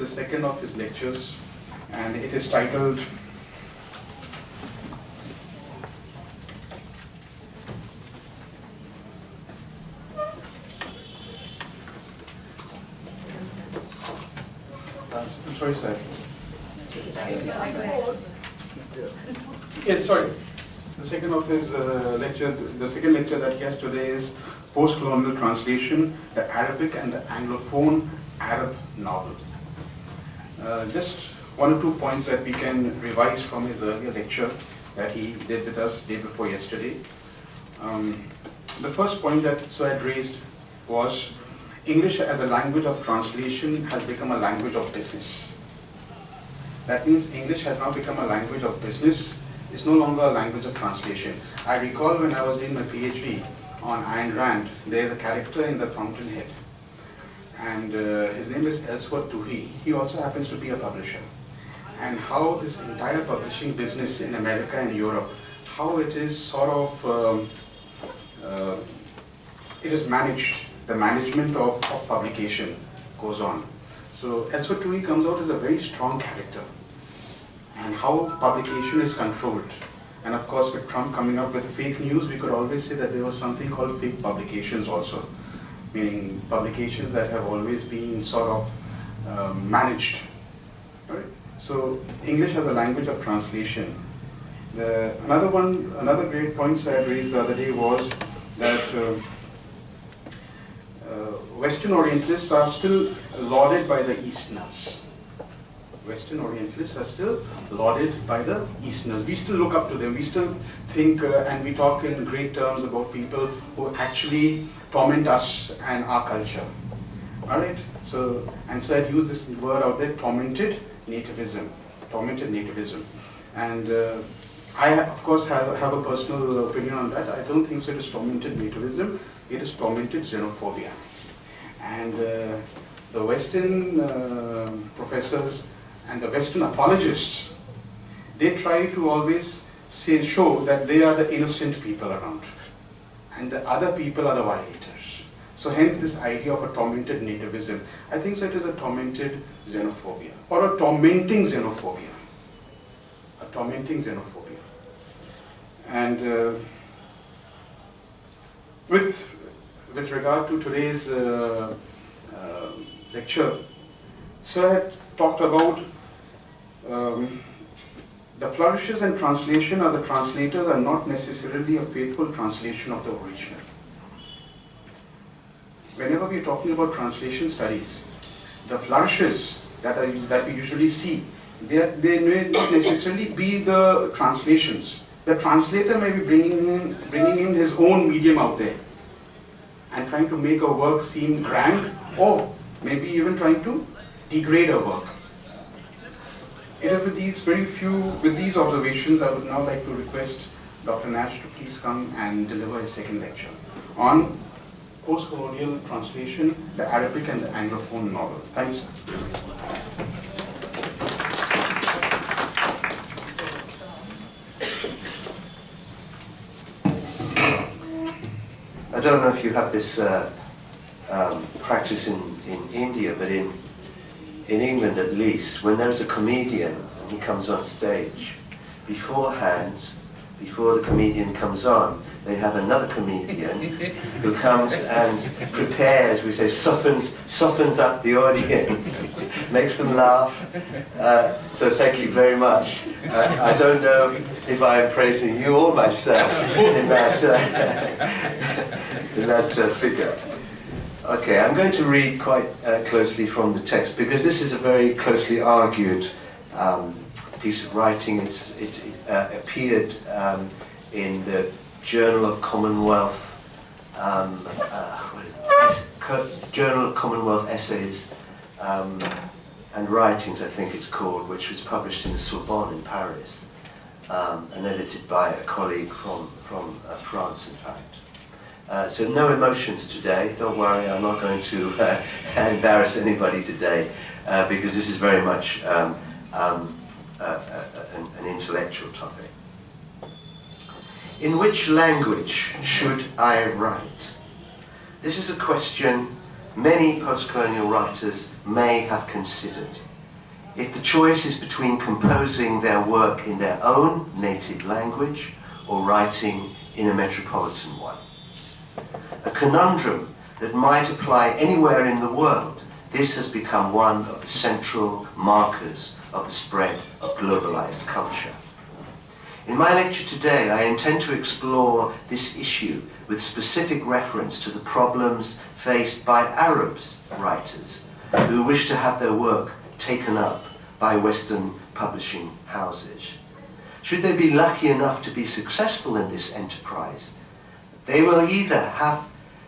the second of his lectures, and it is titled I'm sorry, sir. Yes, sorry. The second of his lecture, the second lecture that he has today is Post-colonial translation, the Arabic and the Anglophone Arab novel. Just one or two points that we can revise from his earlier lecture that he did with us day before yesterday. The first point that Suhaid raised was English as a language of translation has become a language of business. That means English has now become a language of business. It's no longer a language of translation. I recall when I was doing my PhD on Ayn Rand, there's a character in the Fountainhead, and his name is Ellsworth Toohey. He also happens to be a publisher. And how this entire publishing business in America and Europe, how it is sort of, it is managed, the management of publication goes on. So Ellsworth Toohey comes out as a very strong character, and how publication is controlled. And of course, with Trump coming up with fake news, we could always say that there was something called fake publications also, meaning publications that have always been sort of managed. Right? So English as a language of translation. Another great point I had raised the other day was that Western Orientalists are still lauded by the Easterners. Western Orientalists are still lauded by the Easterners. We still look up to them. We still think and we talk in great terms about people who actually torment us and our culture. Alright? So, and so I'd use this word out there, tormented nativism. Tormented nativism. And I, of course, have a personal opinion on that. I don't think so it is tormented nativism. It is tormented xenophobia. And the Western professors and the Western apologists, they try to always show that they are the innocent people around, and the other people are the violators. So hence this idea of a tormented nativism. I think so it is a tormented xenophobia, or a tormenting xenophobia. A tormenting xenophobia. And with regard to today's lecture, so I had talked about the flourishes in translation or the translators are not necessarily a faithful translation of the original. Whenever we are talking about translation studies, the flourishes that we usually see, they may not necessarily be the translations. The translator may be bringing in his own medium out there and trying to make a work seem grand, or maybe even trying to degrade a work. It is with these observations, I would now like to request Dr. Nash to please come and deliver his second lecture on post-colonial translation, the Arabic and the Anglophone novel. Thank you, sir. I don't know if you have this practice in India, but in England at least, when there's a comedian and he comes on stage, beforehand, before the comedian comes on, they have another comedian who comes and prepares, we say, softens up the audience, makes them laugh. So thank you very much. I don't know if I am praising you or myself in that figure. Okay, I'm going to read quite closely from the text, because this is a very closely argued piece of writing. It appeared in the Journal of Commonwealth, Journal of Commonwealth Essays and Writings, I think it's called, which was published in the Sorbonne in Paris, and edited by a colleague from France, in fact. So no emotions today, don't worry, I'm not going to embarrass anybody today, because this is very much an intellectual topic. In which language should I write? This is a question many post-colonial writers may have considered. If the choice is between composing their work in their own native language or writing in a metropolitan one. A conundrum that might apply anywhere in the world, this has become one of the central markers of the spread of globalized culture. In my lecture today, I intend to explore this issue with specific reference to the problems faced by Arab writers who wish to have their work taken up by Western publishing houses. Should they be lucky enough to be successful in this enterprise, they will either have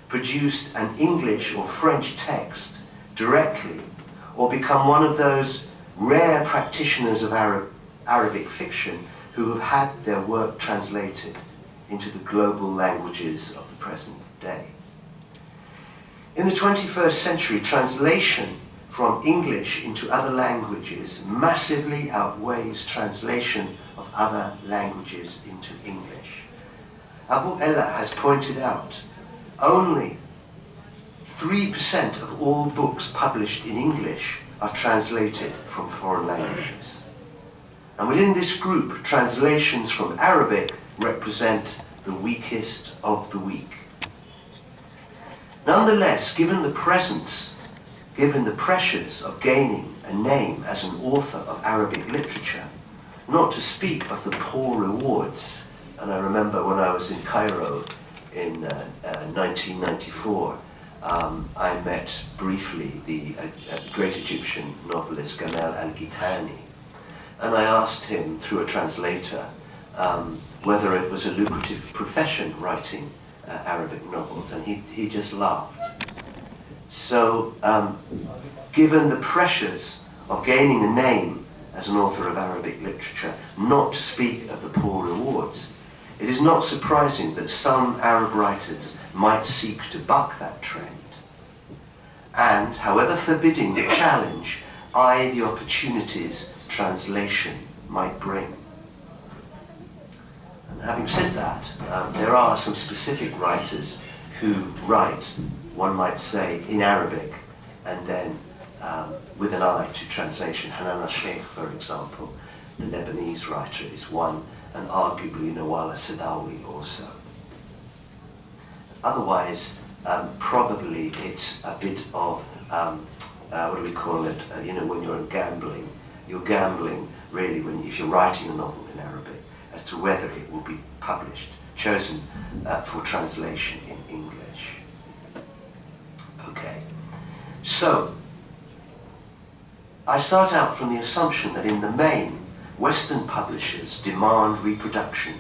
produced an English or French text directly, or become one of those rare practitioners of Arabic fiction who have had their work translated into the global languages of the present day. In the 21st century, translation from English into other languages massively outweighs translation of other languages into English. Abu Ella has pointed out only 3% of all books published in English are translated from foreign languages. And within this group, translations from Arabic represent the weakest of the weak. Nonetheless, given the pressures of gaining a name as an author of Arabic literature, not to speak of the poor rewards, and I remember when I was in Cairo in 1994, I met briefly the great Egyptian novelist Gamal al-Gitani, and I asked him through a translator whether it was a lucrative profession writing Arabic novels, and he just laughed. So, given the pressures of gaining a name as an author of Arabic literature, not to speak of the poor rewards, it is not surprising that some Arab writers might seek to buck that trend, and, however forbidding the challenge, eye the opportunities translation might bring. And having said that, there are some specific writers who write, one might say, in Arabic, and then with an eye to translation. Hanan al-Sheikh, for example, the Lebanese writer, is one, and arguably Nawala Sadawi also. Otherwise, probably it's a bit of, what do we call it, when you're gambling. You're gambling, really, if you're writing a novel in Arabic, as to whether it will be published, chosen for translation in English. Okay, so I start out from the assumption that in the main, Western publishers demand reproduction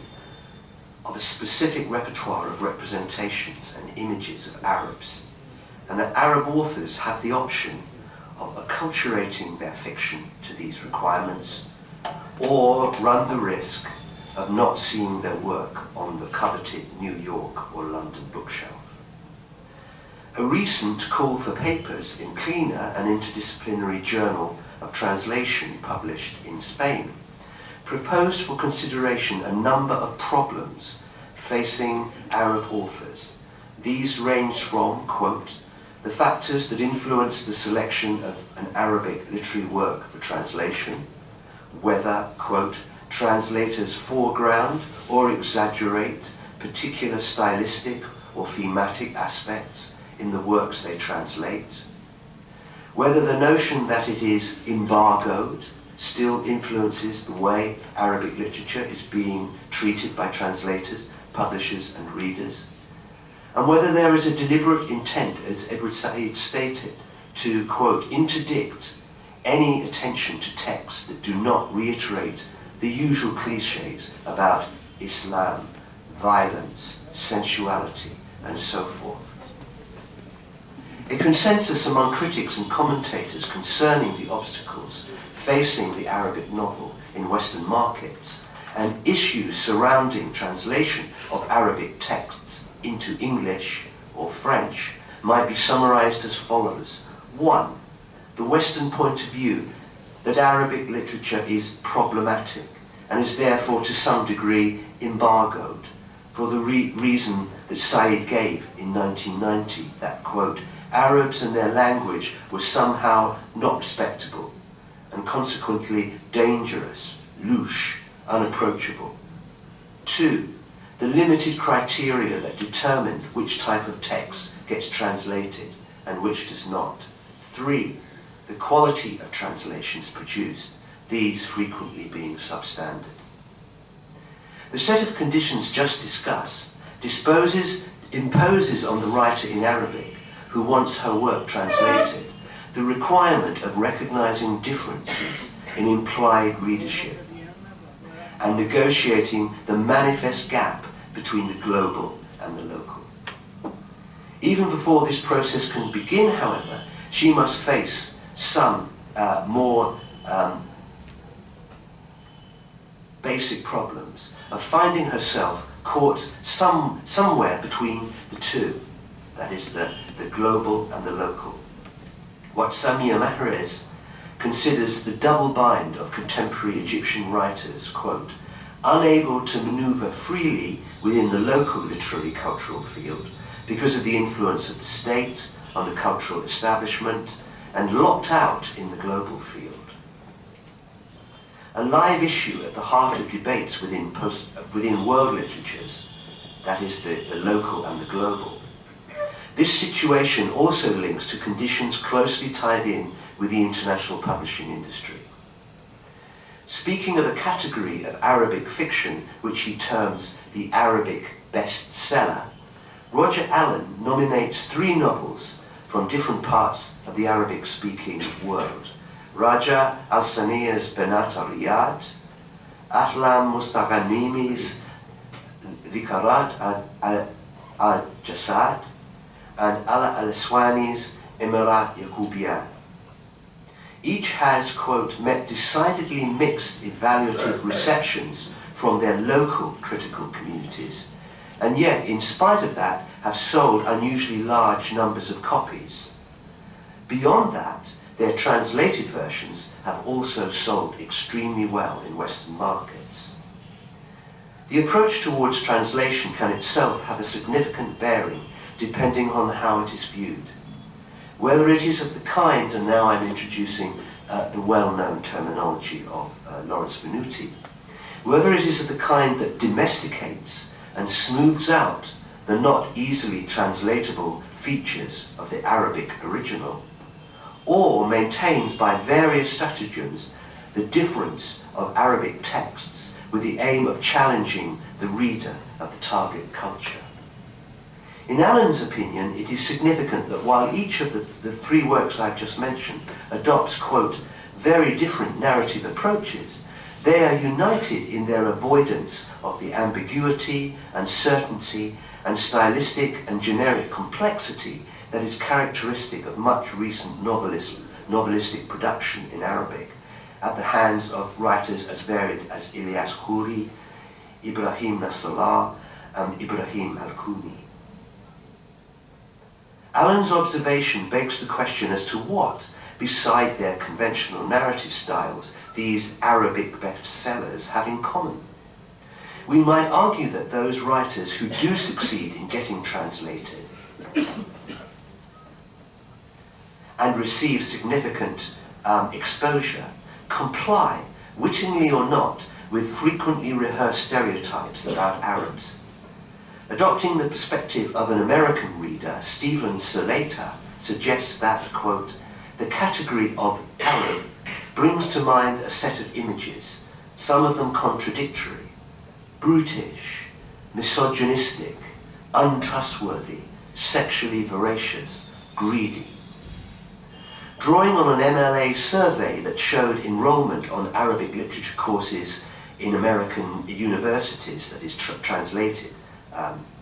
of a specific repertoire of representations and images of Arabs, and that Arab authors have the option of acculturating their fiction to these requirements, or run the risk of not seeing their work on the coveted New York or London bookshelf. A recent call for papers in Cleaner, an interdisciplinary journal of translation published in Spain, proposed for consideration a number of problems facing Arab authors. These range from, quote, the factors that influence the selection of an Arabic literary work for translation, whether, quote, translators foreground or exaggerate particular stylistic or thematic aspects in the works they translate, whether the notion that it is embargoed still influences the way Arabic literature is being treated by translators, publishers and readers, and whether there is a deliberate intent, as Edward Said stated, to, quote, interdict any attention to texts that do not reiterate the usual cliches about Islam, violence, sensuality, and so forth. A consensus among critics and commentators concerning the obstacles facing the Arabic novel in Western markets and issues surrounding translation of Arabic texts into English or French might be summarized as follows. 1. The Western point of view that Arabic literature is problematic and is therefore to some degree embargoed for the reason that Said gave in 1990, that, quote, Arabs and their language were somehow not respectable, and consequently dangerous, louche, unapproachable. 2. The limited criteria that determined which type of text gets translated and which does not. 3. The quality of translations produced, these frequently being substandard. The set of conditions just discussed imposes on the writer in Arabic, who wants her work translated, the requirement of recognizing differences in implied readership and negotiating the manifest gap between the global and the local. Even before this process can begin, however, she must face some more basic problems of finding herself caught somewhere between the two, that is the global and the local. What Samia Mahrez considers the double bind of contemporary Egyptian writers, quote, unable to maneuver freely within the local literary cultural field because of the influence of the state on the cultural establishment, and locked out in the global field. A live issue at the heart of debates within world literatures, that is the local and the global. This situation also links to conditions closely tied in with the international publishing industry. Speaking of a category of Arabic fiction which he terms the Arabic bestseller, Roger Allen nominates 3 novels from different parts of the Arabic-speaking world. Raja Al-Saniya's Banat al-Riyad, Ahlam Mustaghanimi's Dhikarat al-Jasad, and Ala al-Aswani's Emirat Yakubiyan. Each has, quote, met decidedly mixed evaluative receptions from their local critical communities, and yet, in spite of that, have sold unusually large numbers of copies. Beyond that, their translated versions have also sold extremely well in Western markets. The approach towards translation can itself have a significant bearing depending on how it is viewed. Whether it is of the kind, and now I'm introducing the well-known terminology of Lawrence Venuti, whether it is of the kind that domesticates and smooths out the not easily translatable features of the Arabic original, or maintains by various stratagems the difference of Arabic texts with the aim of challenging the reader of the target culture. In Allen's opinion, it is significant that while each of the 3 works I've just mentioned adopts, quote, very different narrative approaches, they are united in their avoidance of the ambiguity, uncertainty, and stylistic and generic complexity that is characteristic of much recent novelistic production in Arabic at the hands of writers as varied as Ilyas Khoury, Ibrahim Nasrallah, and Ibrahim Al-Kuni. Allen's observation begs the question as to what, beside their conventional narrative styles, these Arabic bestsellers have in common. We might argue that those writers who do succeed in getting translated and receive significant exposure comply, wittingly or not, with frequently rehearsed stereotypes about Arabs. Adopting the perspective of an American reader, Stephen Salata suggests that, quote, the category of Arab brings to mind a set of images, some of them contradictory, brutish, misogynistic, untrustworthy, sexually voracious, greedy. Drawing on an MLA survey that showed enrollment on Arabic literature courses in American universities, that is translated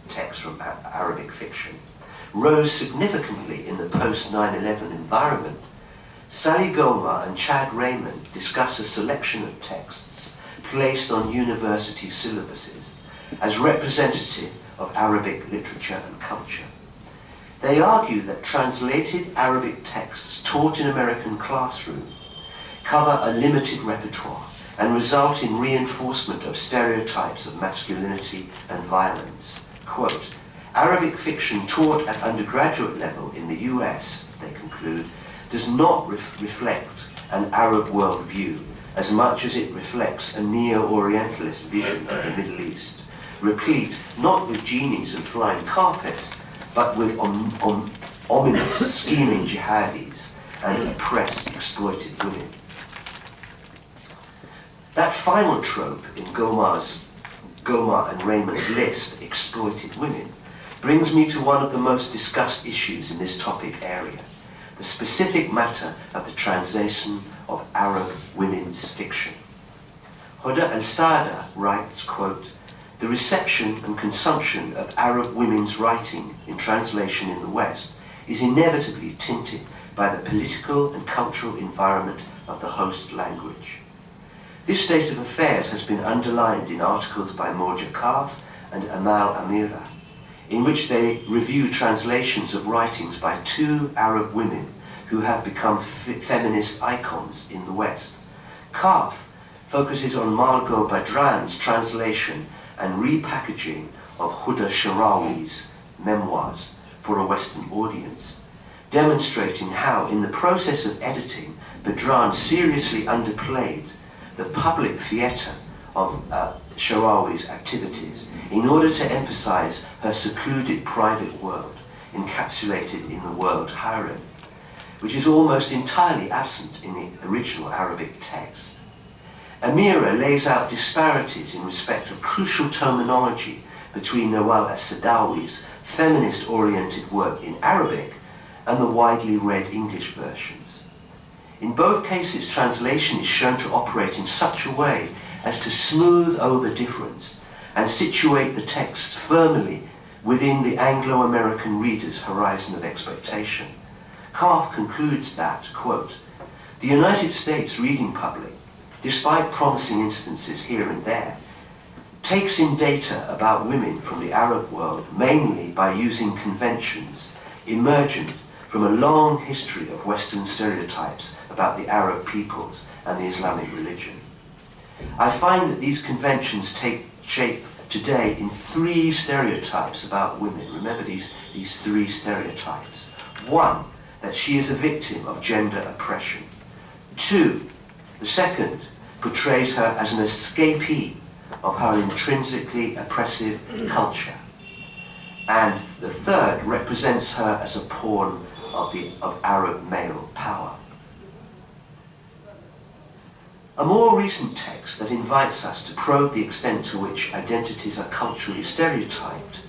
text from Arabic fiction, rose significantly in the post-9/11 environment, Sally Goma and Chad Raymond discuss a selection of texts placed on university syllabuses as representative of Arabic literature and culture. They argue that translated Arabic texts taught in American classrooms cover a limited repertoire and result in reinforcement of stereotypes of masculinity and violence. Quote, Arabic fiction taught at undergraduate level in the US, they conclude, does not reflect an Arab worldview as much as it reflects a neo-Orientalist vision of the Middle East, replete not with genies and flying carpets, but with ominous, scheming jihadis and oppressed, exploited women. That final trope in Gomar and Raymond's list, exploited women, brings me to one of the most discussed issues in this topic area, the specific matter of the translation of Arab women's fiction. Huda al-Sada writes, quote, "The reception and consumption of Arab women's writing in translation in the West is inevitably tinted by the political and cultural environment of the host language. This state of affairs has been underlined in articles by Morja Kaf and Amal Amira, in which they review translations of writings by two Arab women who have become feminist icons in the West. Kaf focuses on Margot Badran's translation and repackaging of Huda Sharawi's memoirs for a Western audience, demonstrating how, in the process of editing, Badran seriously underplayed the public theatre of Sharawi's activities in order to emphasize her secluded private world, encapsulated in the world harem, which is almost entirely absent in the original Arabic text. Amira lays out disparities in respect of crucial terminology between Nawal as-Sadawi's feminist-oriented work in Arabic and the widely read English versions. In both cases, translation is shown to operate in such a way as to smooth over difference and situate the text firmly within the Anglo-American reader's horizon of expectation. Kaf concludes that, quote, "The United States reading public, despite promising instances here and there, takes in data about women from the Arab world mainly by using conventions emergent from a long history of Western stereotypes about the Arab peoples and the Islamic religion. I find that these conventions take shape today in three stereotypes about women." Remember these three stereotypes. One, that she is a victim of gender oppression. Two, the second, portrays her as an escapee of her intrinsically oppressive culture. And the third represents her as a pawn of Arab male power. A more recent text that invites us to probe the extent to which identities are culturally stereotyped,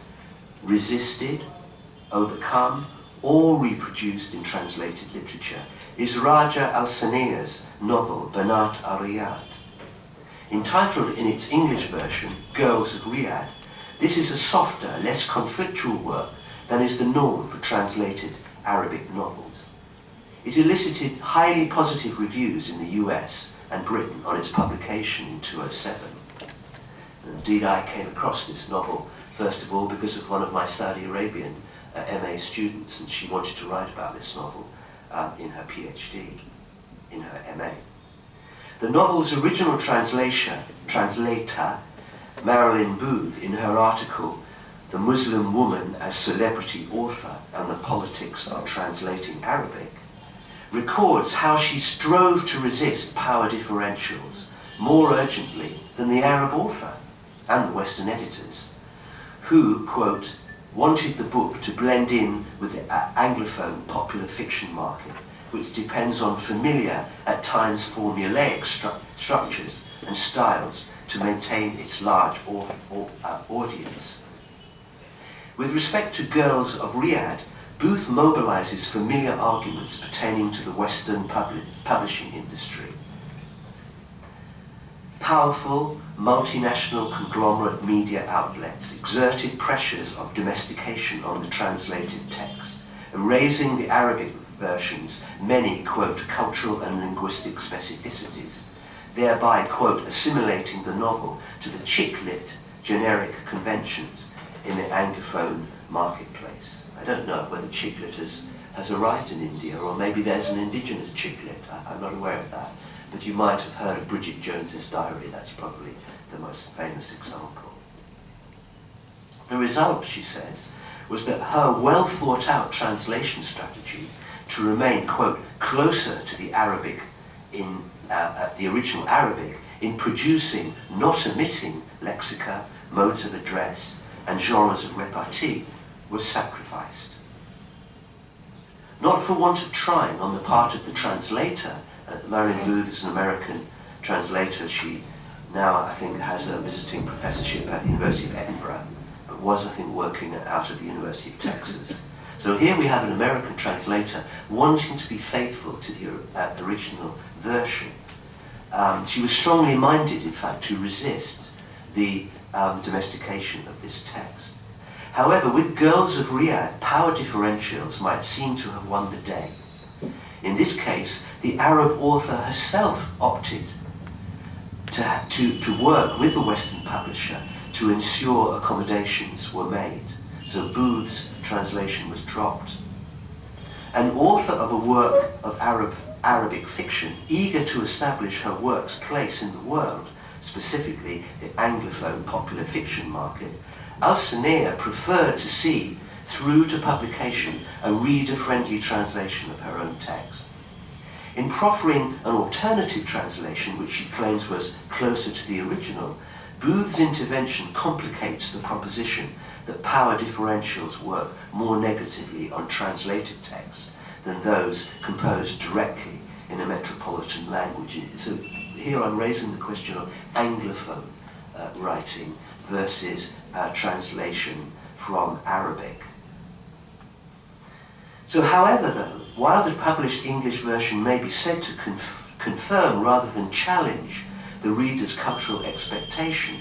resisted, overcome, or reproduced in translated literature is Raja al-Sania's novel Banat al-Riyad. Entitled in its English version, Girls of Riyadh, this is a softer, less conflictual work than is the norm for translated Arabic novels. It elicited highly positive reviews in the US and Britain on its publication in 2007. And indeed, I came across this novel, first of all, because of one of my Saudi Arabian MA students, and she wanted to write about this novel in her PhD, in her MA. The novel's original translator, Marilyn Booth, in her article, "The Muslim Woman as Celebrity Author and the Politics of Translating Arabic," records how she strove to resist power differentials more urgently than the Arab author and the Western editors, who, quote, "wanted the book to blend in with the Anglophone popular fiction market, which depends on familiar, at times formulaic structures and styles to maintain its large audience." With respect to Girls of Riyadh, Booth mobilizes familiar arguments pertaining to the Western publishing industry. Powerful, multinational conglomerate media outlets exerted pressures of domestication on the translated text, erasing the Arabic version's many, quote, "cultural and linguistic specificities," thereby, quote, "assimilating the novel to the chick-lit generic conventions in the Anglophone marketplace." I don't know whether chick-lit has arrived in India, or maybe there's an indigenous chick-lit. I'm not aware of that. But you might have heard of Bridget Jones's Diary. That's probably the most famous example. The result, she says, was that her well thought out translation strategy to remain, quote, closer to the Arabic in the original Arabic in producing, not omitting, lexica, modes of address, and genres of repartee was sacrificed. Not for want of trying on the part of the translator. Marion Booth is an American translator. She now, I think, has a visiting professorship at the University of Edinburgh, but was, I think, working out of the University of Texas. So here we have an American translator wanting to be faithful to the original version. She was strongly minded, in fact, to resist the domestication of this text. However, with Girls of Riyadh, power differentials might seem to have won the day. In this case, the Arab author herself opted to work with the Western publisher to ensure accommodations were made. So Booth's translation was dropped. An author of a work of Arabic fiction, eager to establish her work's place in the world, specifically the Anglophone popular fiction market, Al-Sanea preferred to see through to publication a reader-friendly translation of her own text. In proffering an alternative translation, which she claims was closer to the original, Booth's intervention complicates the proposition that power differentials work more negatively on translated texts than those composed directly in a metropolitan language. So here I'm raising the question of Anglophone writing versus translation from Arabic. So however, though, while the published English version may be said to confirm rather than challenge the reader's cultural expectation,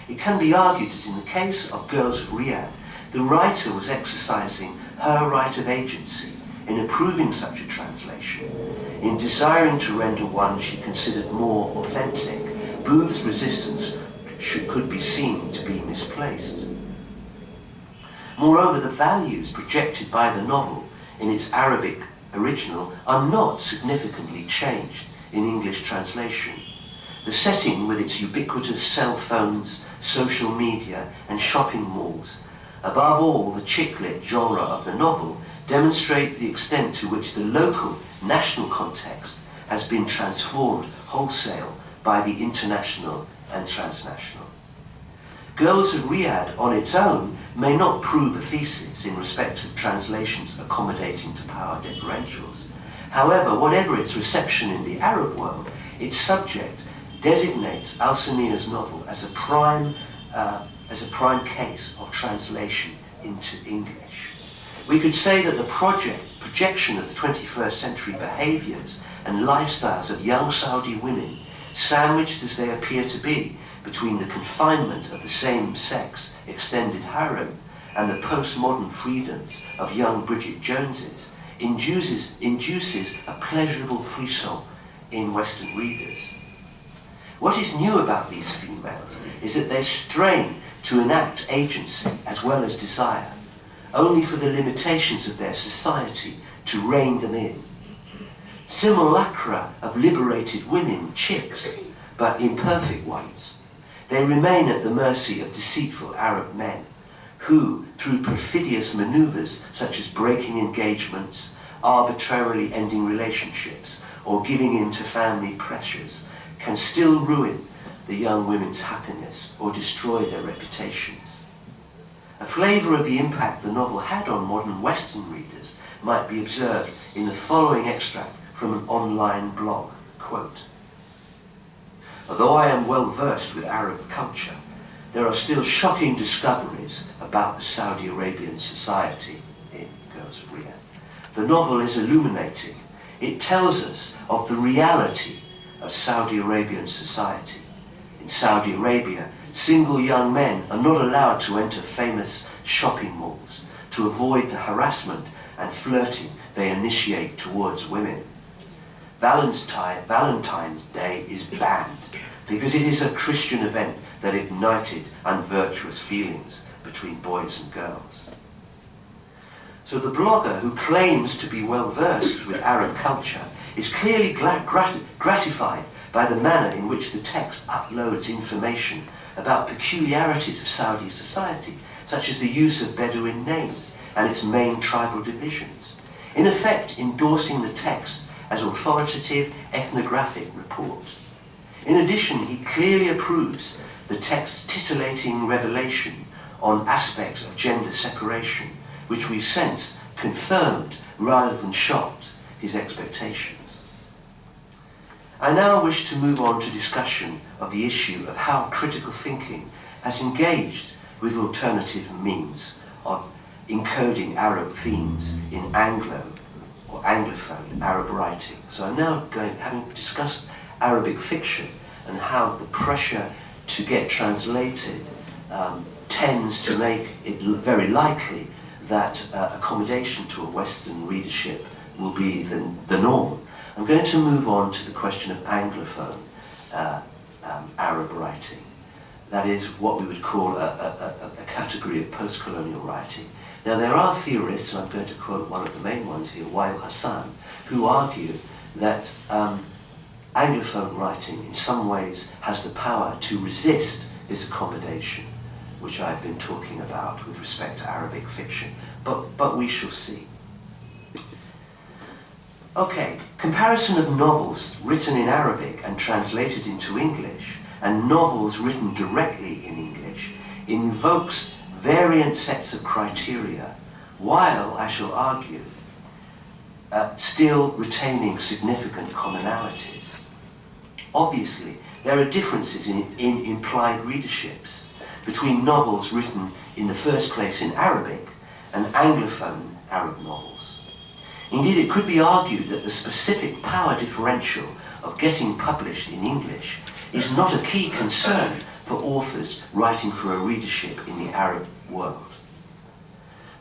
it can be argued that in the case of Girls of Riyadh, the writer was exercising her right of agency in approving such a translation, in desiring to render one she considered more authentic. Booth's resistance could be seen to be misplaced. Moreover, the values projected by the novel in its Arabic original are not significantly changed in English translation. The setting, with its ubiquitous cell phones, social media, and shopping malls, above all the chick lit genre of the novel, demonstrate the extent to which the local, national context has been transformed wholesale by the international and transnational. Girls of Riyadh on its own may not prove a thesis in respect of translations accommodating to power differentials. However, whatever its reception in the Arab world, its subject designates Al-Sanea's novel as a prime case of translation into English. We could say that the projection of the 21st century behaviours and lifestyles of young Saudi women, sandwiched as they appear to be between the confinement of the same-sex extended harem and the postmodern freedoms of young Bridget Joneses, induces a pleasurable frisson in Western readers. What is new about these females is that they strain to enact agency as well as desire, only for the limitations of their society to rein them in. Simulacra of liberated women, chicks, but imperfect ones, they remain at the mercy of deceitful Arab men who, through perfidious maneuvers such as breaking engagements, arbitrarily ending relationships, or giving in to family pressures, can still ruin the young women's happiness or destroy their reputations. A flavour of the impact the novel had on modern Western readers might be observed in the following extract from an online blog, quote, "Although I am well versed with Arab culture, there are still shocking discoveries about the Saudi Arabian society in Girls of Riyadh. The novel is illuminating. It tells us of the reality of Saudi Arabian society. In Saudi Arabia, single young men are not allowed to enter famous shopping malls to avoid the harassment and flirting they initiate towards women. Valentine's Day is banned because it is a Christian event that ignited unvirtuous feelings between boys and girls." So the blogger, who claims to be well versed with Arab culture, is clearly gratified by the manner in which the text uploads information about peculiarities of Saudi society such as the use of Bedouin names and its main tribal divisions, in effect endorsing the text as authoritative ethnographic report. In addition, he clearly approves the text's titillating revelation on aspects of gender separation, which we sense confirmed rather than shocked his expectations. I now wish to move on to discussion of the issue of how critical thinking has engaged with alternative means of encoding Arab themes in Anglo or Anglophone Arab writing. So I'm now having discussed Arabic fiction and how the pressure to get translated tends to make it very likely that accommodation to a Western readership will be the norm. I'm going to move on to the question of Anglophone Arab writing. That is what we would call a category of post-colonial writing. Now there are theorists, and I'm going to quote one of the main ones here, Wael Hassan, who argue that Anglophone writing in some ways has the power to resist this accommodation, which I've been talking about with respect to Arabic fiction, but we shall see. Okay, comparison of novels written in Arabic and translated into English and novels written directly in English invokes variant sets of criteria, while, I shall argue, still retaining significant commonalities. Obviously, there are differences in implied readerships between novels written in the first place in Arabic and Anglophone Arab novels. Indeed, it could be argued that the specific power differential of getting published in English is not a key concern for authors writing for a readership in the Arab world.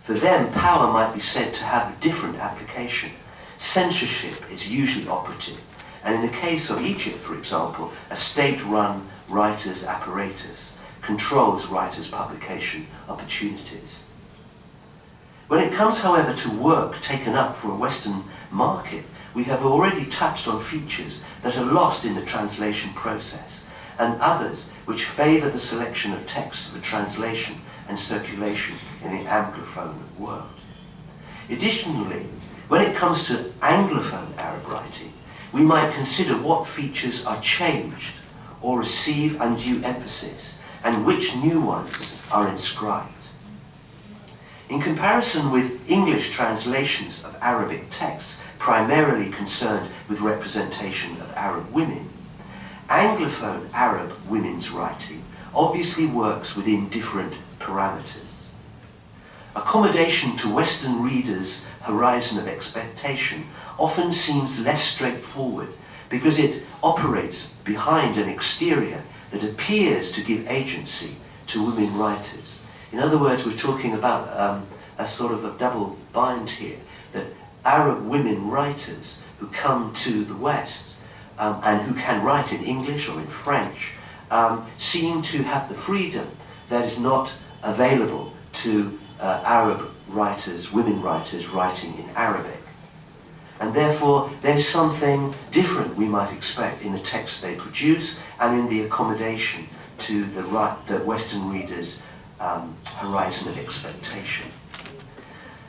For them, power might be said to have a different application. Censorship is usually operative, and in the case of Egypt, for example, a state-run writers' apparatus controls writers' publication opportunities. When it comes, however, to work taken up for a Western market, we have already touched on features that are lost in the translation process, and others which favour the selection of texts for translation and circulation in the Anglophone world. Additionally, when it comes to Anglophone Arab writing, we might consider what features are changed or receive undue emphasis, and which new ones are inscribed. In comparison with English translations of Arabic texts primarily concerned with representation of Arab women, Anglophone Arab women's writing obviously works within different parameters. Accommodation to Western readers' horizon of expectation often seems less straightforward because it operates behind an exterior that appears to give agency to women writers. In other words, we're talking about a sort of a double bind here, that Arab women writers who come to the West and who can write in English or in French seem to have the freedom that is not available to Arab writers, women writers writing in Arabic. And therefore, there's something different we might expect in the text they produce and in the accommodation to the Western reader's horizon of expectation.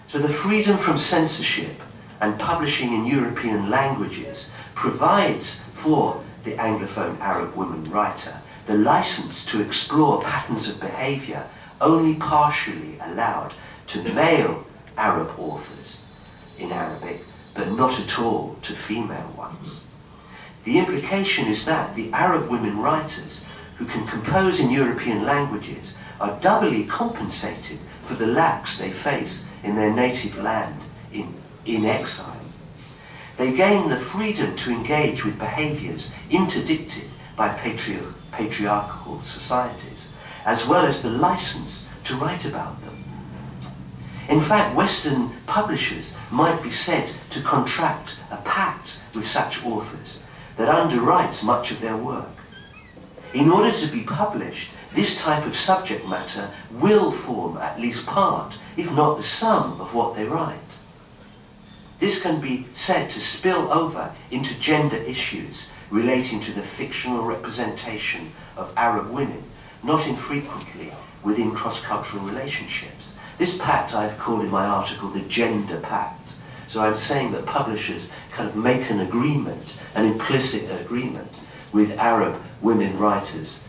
So the freedom from censorship and publishing in European languages provides for the Anglophone Arab woman writer the license to explore patterns of behaviour only partially allowed to male Arab authors in Arabic, but not at all to female ones. The implication is that the Arab women writers who can compose in European languages are doubly compensated for the lacks they face in their native land in exile. They gain the freedom to engage with behaviours interdicted by patriarchal societies, as well as the license to write about them. In fact, Western publishers might be said to contract a pact with such authors that underwrites much of their work. In order to be published, this type of subject matter will form at least part, if not the sum, of what they write. This can be said to spill over into gender issues relating to the fictional representation of Arab women, not infrequently within cross-cultural relationships. This pact I've called in my article the gender pact. So I'm saying that publishers kind of make an agreement, an implicit agreement with Arab women writers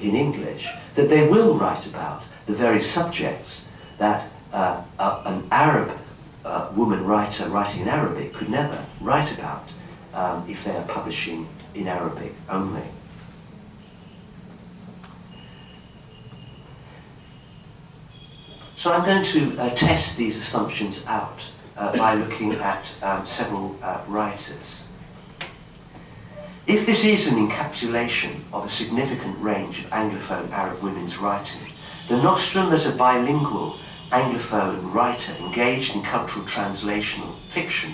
in English, that they will write about the very subjects that an Arab woman writer writing in Arabic could never write about if they are publishing in Arabic only. So I'm going to test these assumptions out by looking at several writers. If this is an encapsulation of a significant range of Anglophone Arab women's writing, the nostrum that a bilingual Anglophone writer engaged in cultural translational fiction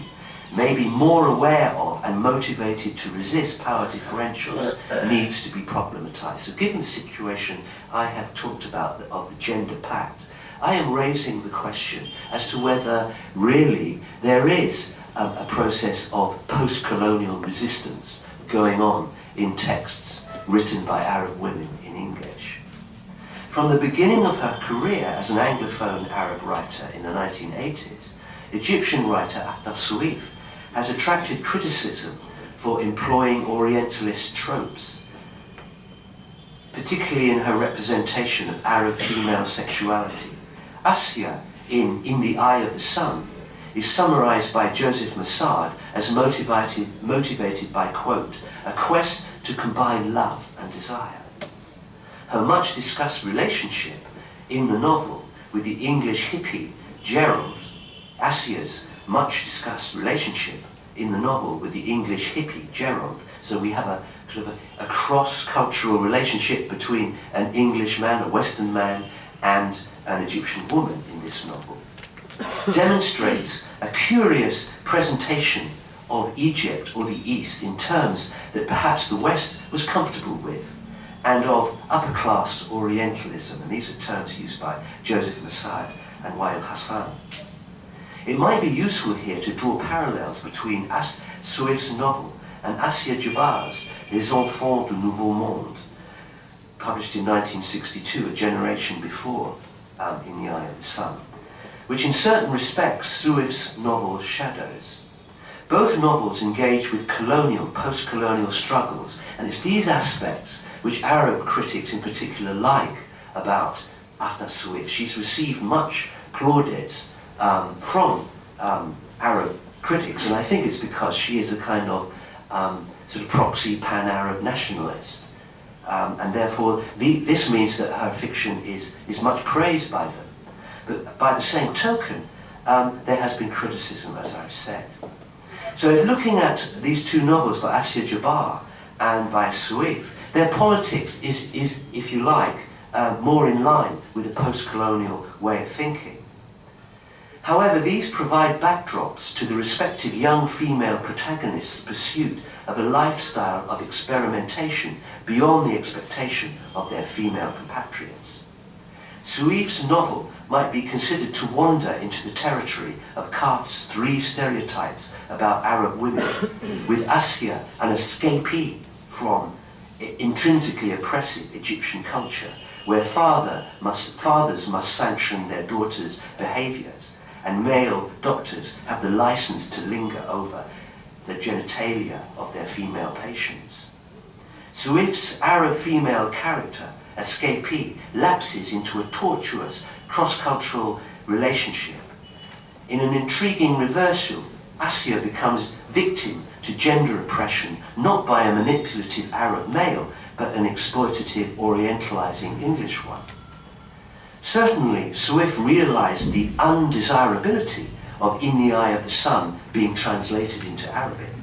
may be more aware of and motivated to resist power differentials needs to be problematized. So given the situation I have talked about of the gender pact, I am raising the question as to whether really there is a process of post-colonial resistance going on in texts written by Arab women in English. From the beginning of her career as an Anglophone Arab writer in the 1980s, Egyptian writer Ahtar Souif has attracted criticism for employing Orientalist tropes, particularly in her representation of Arab female sexuality. Asya, in The Eye of the Sun, is summarized by Joseph Massad as motivated by, quote, a quest to combine love and desire. Her much discussed relationship in the novel with the English hippie Gerald, Asya's much discussed relationship in the novel with the English hippie Gerald, so we have a sort of a cross-cultural relationship between an English man, a Western man, and an Egyptian woman in this novel, demonstrates a curious presentation of Egypt or the East in terms that perhaps the West was comfortable with, and of upper-class Orientalism, and these are terms used by Joseph Massad and Wael Hassan. It might be useful here to draw parallels between Souif's novel and Assia Jabbar's Les Enfants du Nouveau Monde, published in 1962, a generation before In the Eye of the Sun, which in certain respects Souif's novel shadows. Both novels engage with colonial, post-colonial struggles, and it's these aspects which Arab critics in particular like about Ahtar Souif. She's received much plaudits from Arab critics, and I think it's because she is a kind of sort of proxy pan-Arab nationalist. And therefore, this means that her fiction is much praised by them. But by the same token, there has been criticism, as I've said. So if looking at these two novels by Assia Jabbar and by Souif, their politics is, if you like, more in line with a post-colonial way of thinking. However, these provide backdrops to the respective young female protagonists' pursuit of a lifestyle of experimentation beyond the expectation of their female compatriots. Souif's novel might be considered to wander into the territory of Kaf's three stereotypes about Arab women, with Assia an escapee from intrinsically oppressive Egyptian culture, where fathers must sanction their daughters' behaviors, and male doctors have the license to linger over the genitalia of their female patients. Souif's Arab female character, escapee, lapses into a tortuous cross-cultural relationship. In an intriguing reversal, Assia becomes victim to gender oppression not by a manipulative Arab male, but an exploitative, orientalizing English one. Certainly, Souif realized the undesirability of In the Eye of the Sun being translated into Arabic,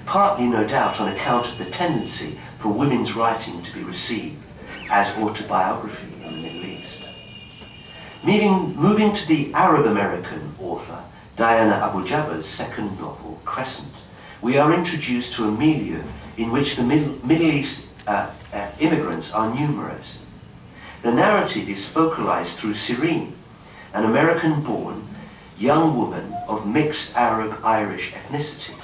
partly, no doubt, on account of the tendency for women's writing to be received as autobiography in the Middle East. Moving to the Arab-American author, Diana Abu Jaber's second novel, Crescent, we are introduced to a milieu in which the Middle East immigrants are numerous. The narrative is focalized through Sirene, an American-born young woman of mixed Arab-Irish ethnicity.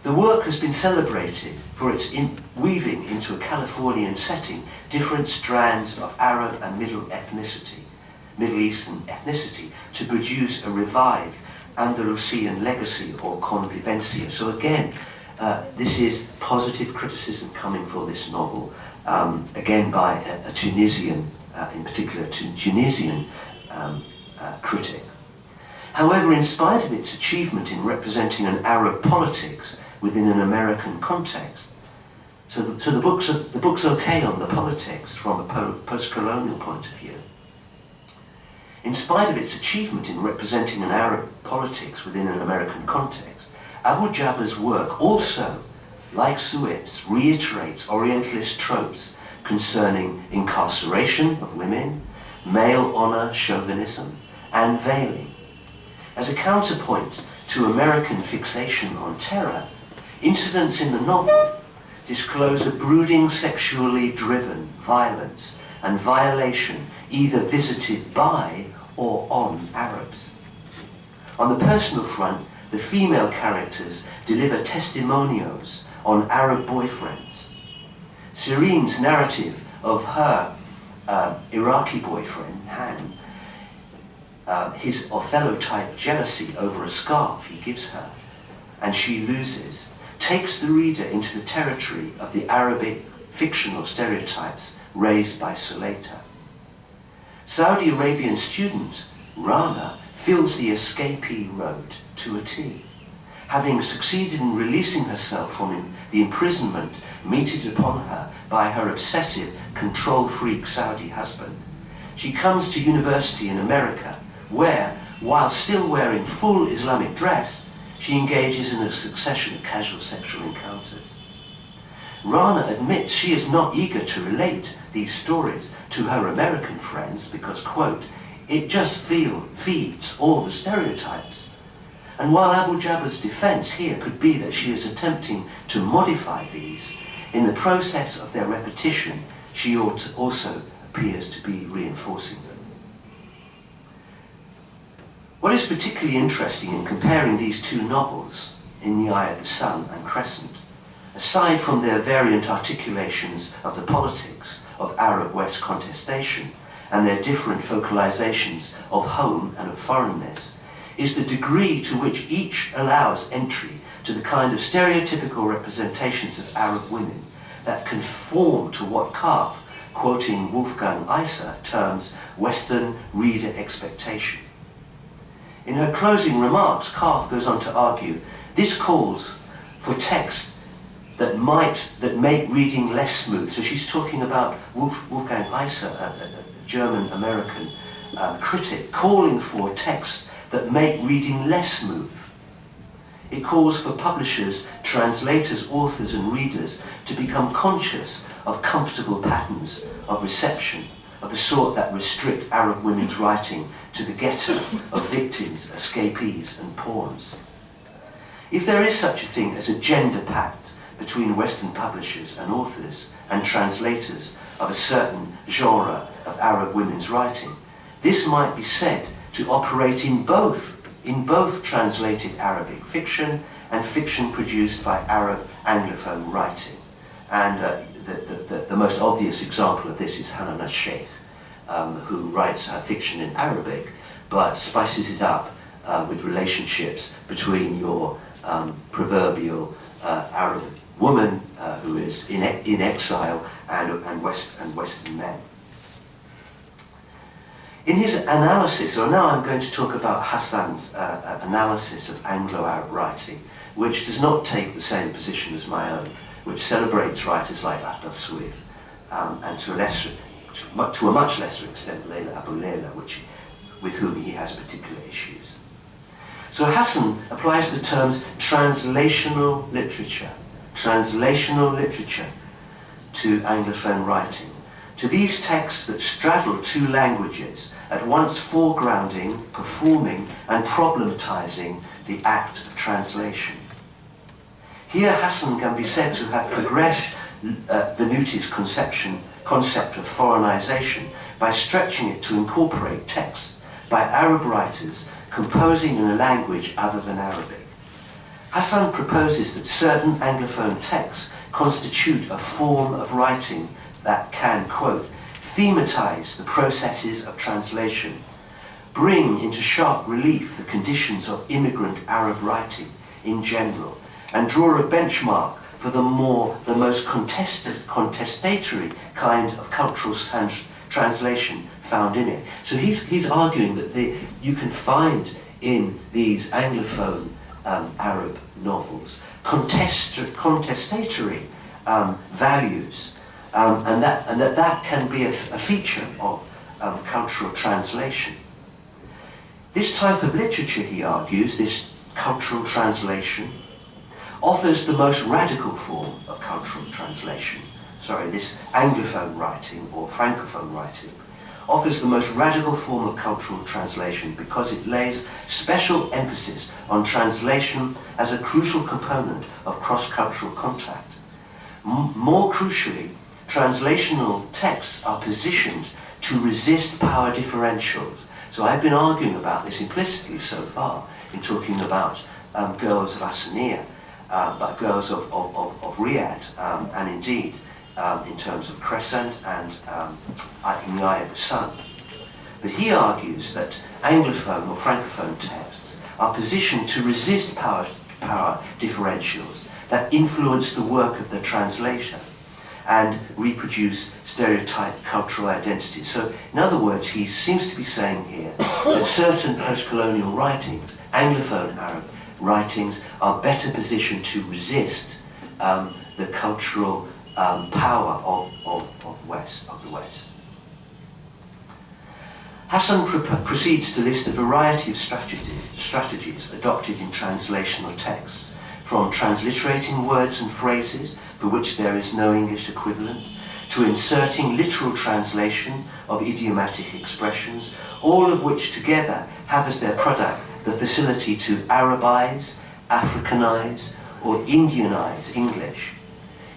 The work has been celebrated for its weaving into a Californian setting different strands of Arab and Middle Eastern ethnicity to produce a revived Andalusian legacy or convivencia. So again, this is positive criticism coming for this novel, again by a Tunisian, in particular Tunisian critic. However, in spite of its achievement in representing an Arab politics within an American context, so the book's okay on the politics from a post-colonial point of view. In spite of its achievement in representing an Arab politics within an American context, Abu Jaber's work also, like Suit's, reiterates Orientalist tropes concerning incarceration of women, male honor chauvinism, and veiling. As a counterpoint to American fixation on terror, incidents in the novel disclose a brooding sexually driven violence and violation either visited by or on Arabs. On the personal front, the female characters deliver testimonials on Arab boyfriends. Serene's narrative of her Iraqi boyfriend, Han, his Othello-type jealousy over a scarf he gives her, and she loses, takes the reader into the territory of the Arabic fictional stereotypes raised by Sulaita. Saudi Arabian student Rana fills the escapee road to a T. Having succeeded in releasing herself from the imprisonment meted upon her by her obsessive, control-freak Saudi husband, she comes to university in America where, while still wearing full Islamic dress, she engages in a succession of casual sexual encounters. Rana admits she is not eager to relate these stories to her American friends because, quote, it just feeds all the stereotypes. And while Abu Jaber's defense here could be that she is attempting to modify these, in the process of their repetition, she also appears to be reinforcing them. What is particularly interesting in comparing these two novels, In the Eye of the Sun and Crescent, aside from their variant articulations of the politics of Arab-West contestation and their different focalizations of home and of foreignness, is the degree to which each allows entry to the kind of stereotypical representations of Arab women that conform to what Karpf, quoting Wolfgang Iser, terms Western reader expectation. In her closing remarks, Karpf goes on to argue, this calls for texts that make reading less smooth. So she's talking about Wolfgang Iser, a German-American critic, calling for texts that make reading less smooth. It calls for publishers, translators, authors and readers to become conscious of comfortable patterns of reception of the sort that restrict Arab women's writing to the ghetto of victims, escapees and pawns. If there is such a thing as a gender pact between Western publishers and authors and translators of a certain genre of Arab women's writing, this might be said to operate in both translated Arabic fiction and fiction produced by Arab Anglophone writing. And the most obvious example of this is Hanan al-Sheikh, who writes her fiction in Arabic, but spices it up with relationships between your proverbial Arab woman who is in exile and Western men. In his analysis, so now I'm going to talk about Hassan's analysis of Anglo-Arab writing, which does not take the same position as my own, which celebrates writers like Ahmad Suif, and to a much lesser extent Leila Abu Leila, with whom he has particular issues. So Hassan applies the terms translational literature to Anglophone writing, to these texts that straddle two languages, at once foregrounding, performing and problematizing the act of translation. Here Hassan can be said to have progressed Venuti's concept of foreignization by stretching it to incorporate texts by Arab writers composing in a language other than Arabic. Hassan proposes that certain Anglophone texts constitute a form of writing that can, quote, thematize the processes of translation, bring into sharp relief the conditions of immigrant Arab writing in general, and draw a benchmark for the most contestatory kind of cultural translation found in it. So he's arguing that you can find in these Anglophone Arab novels contestatory values, and that can be a feature of cultural translation. This type of literature, he argues, this cultural translation, offers the most radical form of cultural translation. Sorry, this Anglophone writing or Francophone writing offers the most radical form of cultural translation because it lays special emphasis on translation as a crucial component of cross-cultural contact. More crucially, translational texts are positioned to resist power differentials. So I've been arguing about this implicitly so far in talking about girls of Asania, but girls of Riyadh, and indeed in terms of Crescent and in the Eye of the Sun. But he argues that Anglophone or Francophone texts are positioned to resist power differentials that influence the work of the translator and reproduce stereotyped cultural identities. So, in other words, he seems to be saying here that certain post-colonial writings, Anglophone Arab writings, are better positioned to resist the cultural power of the West. Hassan proceeds to list a variety of strategies adopted in translational texts, from transliterating words and phrases for which there is no English equivalent, to inserting literal translation of idiomatic expressions, all of which together have as their product the facility to Arabize, Africanize, or Indianize English.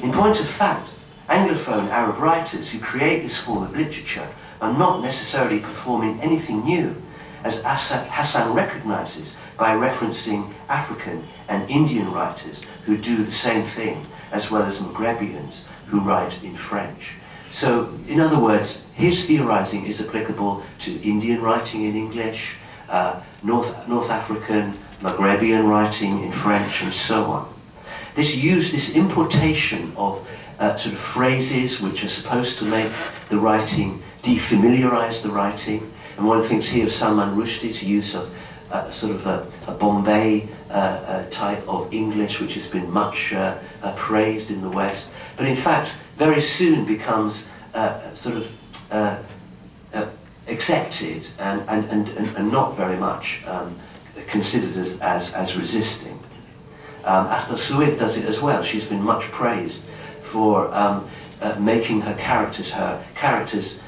In point of fact, Anglophone Arab writers who create this form of literature are not necessarily performing anything new, as Hassan recognizes by referencing African and Indian writers who do the same thing, as well as Maghrebians who write in French. So, in other words, his theorizing is applicable to Indian writing in English, North African, Maghrebian writing in French, and so on. This importation of sort of phrases which are supposed to make the writing, defamiliarize the writing, and one thinks here of Salman Rushdie's use of sort of a Bombay type of English, which has been much praised in the West, but in fact very soon becomes sort of accepted and not very much considered as resisting. Akhtar Suif does it as well. She's been much praised for making her characters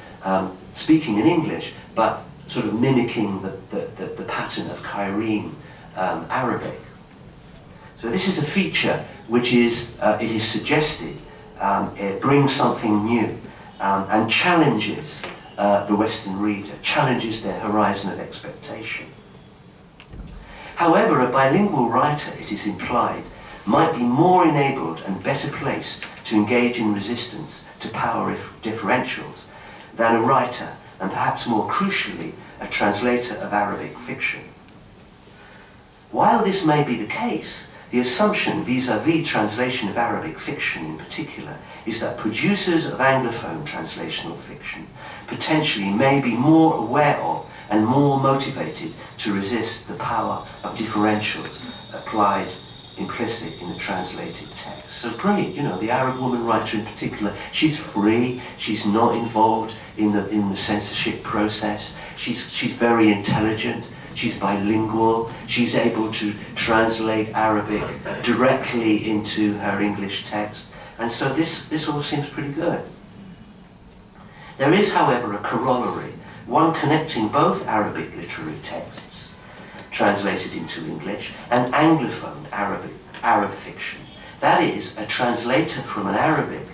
speaking in English, but sort of mimicking the pattern of Cairene Arabic. So this is a feature which is, it is suggested, it brings something new and challenges the Western reader, challenges their horizon of expectation. However, a bilingual writer, it is implied, might be more enabled and better placed to engage in resistance to power differentials than a writer, and perhaps more crucially, a translator of Arabic fiction. While this may be the case, the assumption vis-à-vis translation of Arabic fiction in particular is that producers of Anglophone translational fiction potentially may be more aware of and more motivated to resist the power of differentials applied implicit in the translated text. So brilliant, you know, the Arab woman writer in particular, she's free, she's not involved in the censorship process, she's very intelligent, she's bilingual, she's able to translate Arabic directly into her English text, and so this all seems pretty good. There is, however, a corollary, one connecting both Arabic literary texts, translated into English, and Anglophone Arab fiction. That is, a translator from Arabic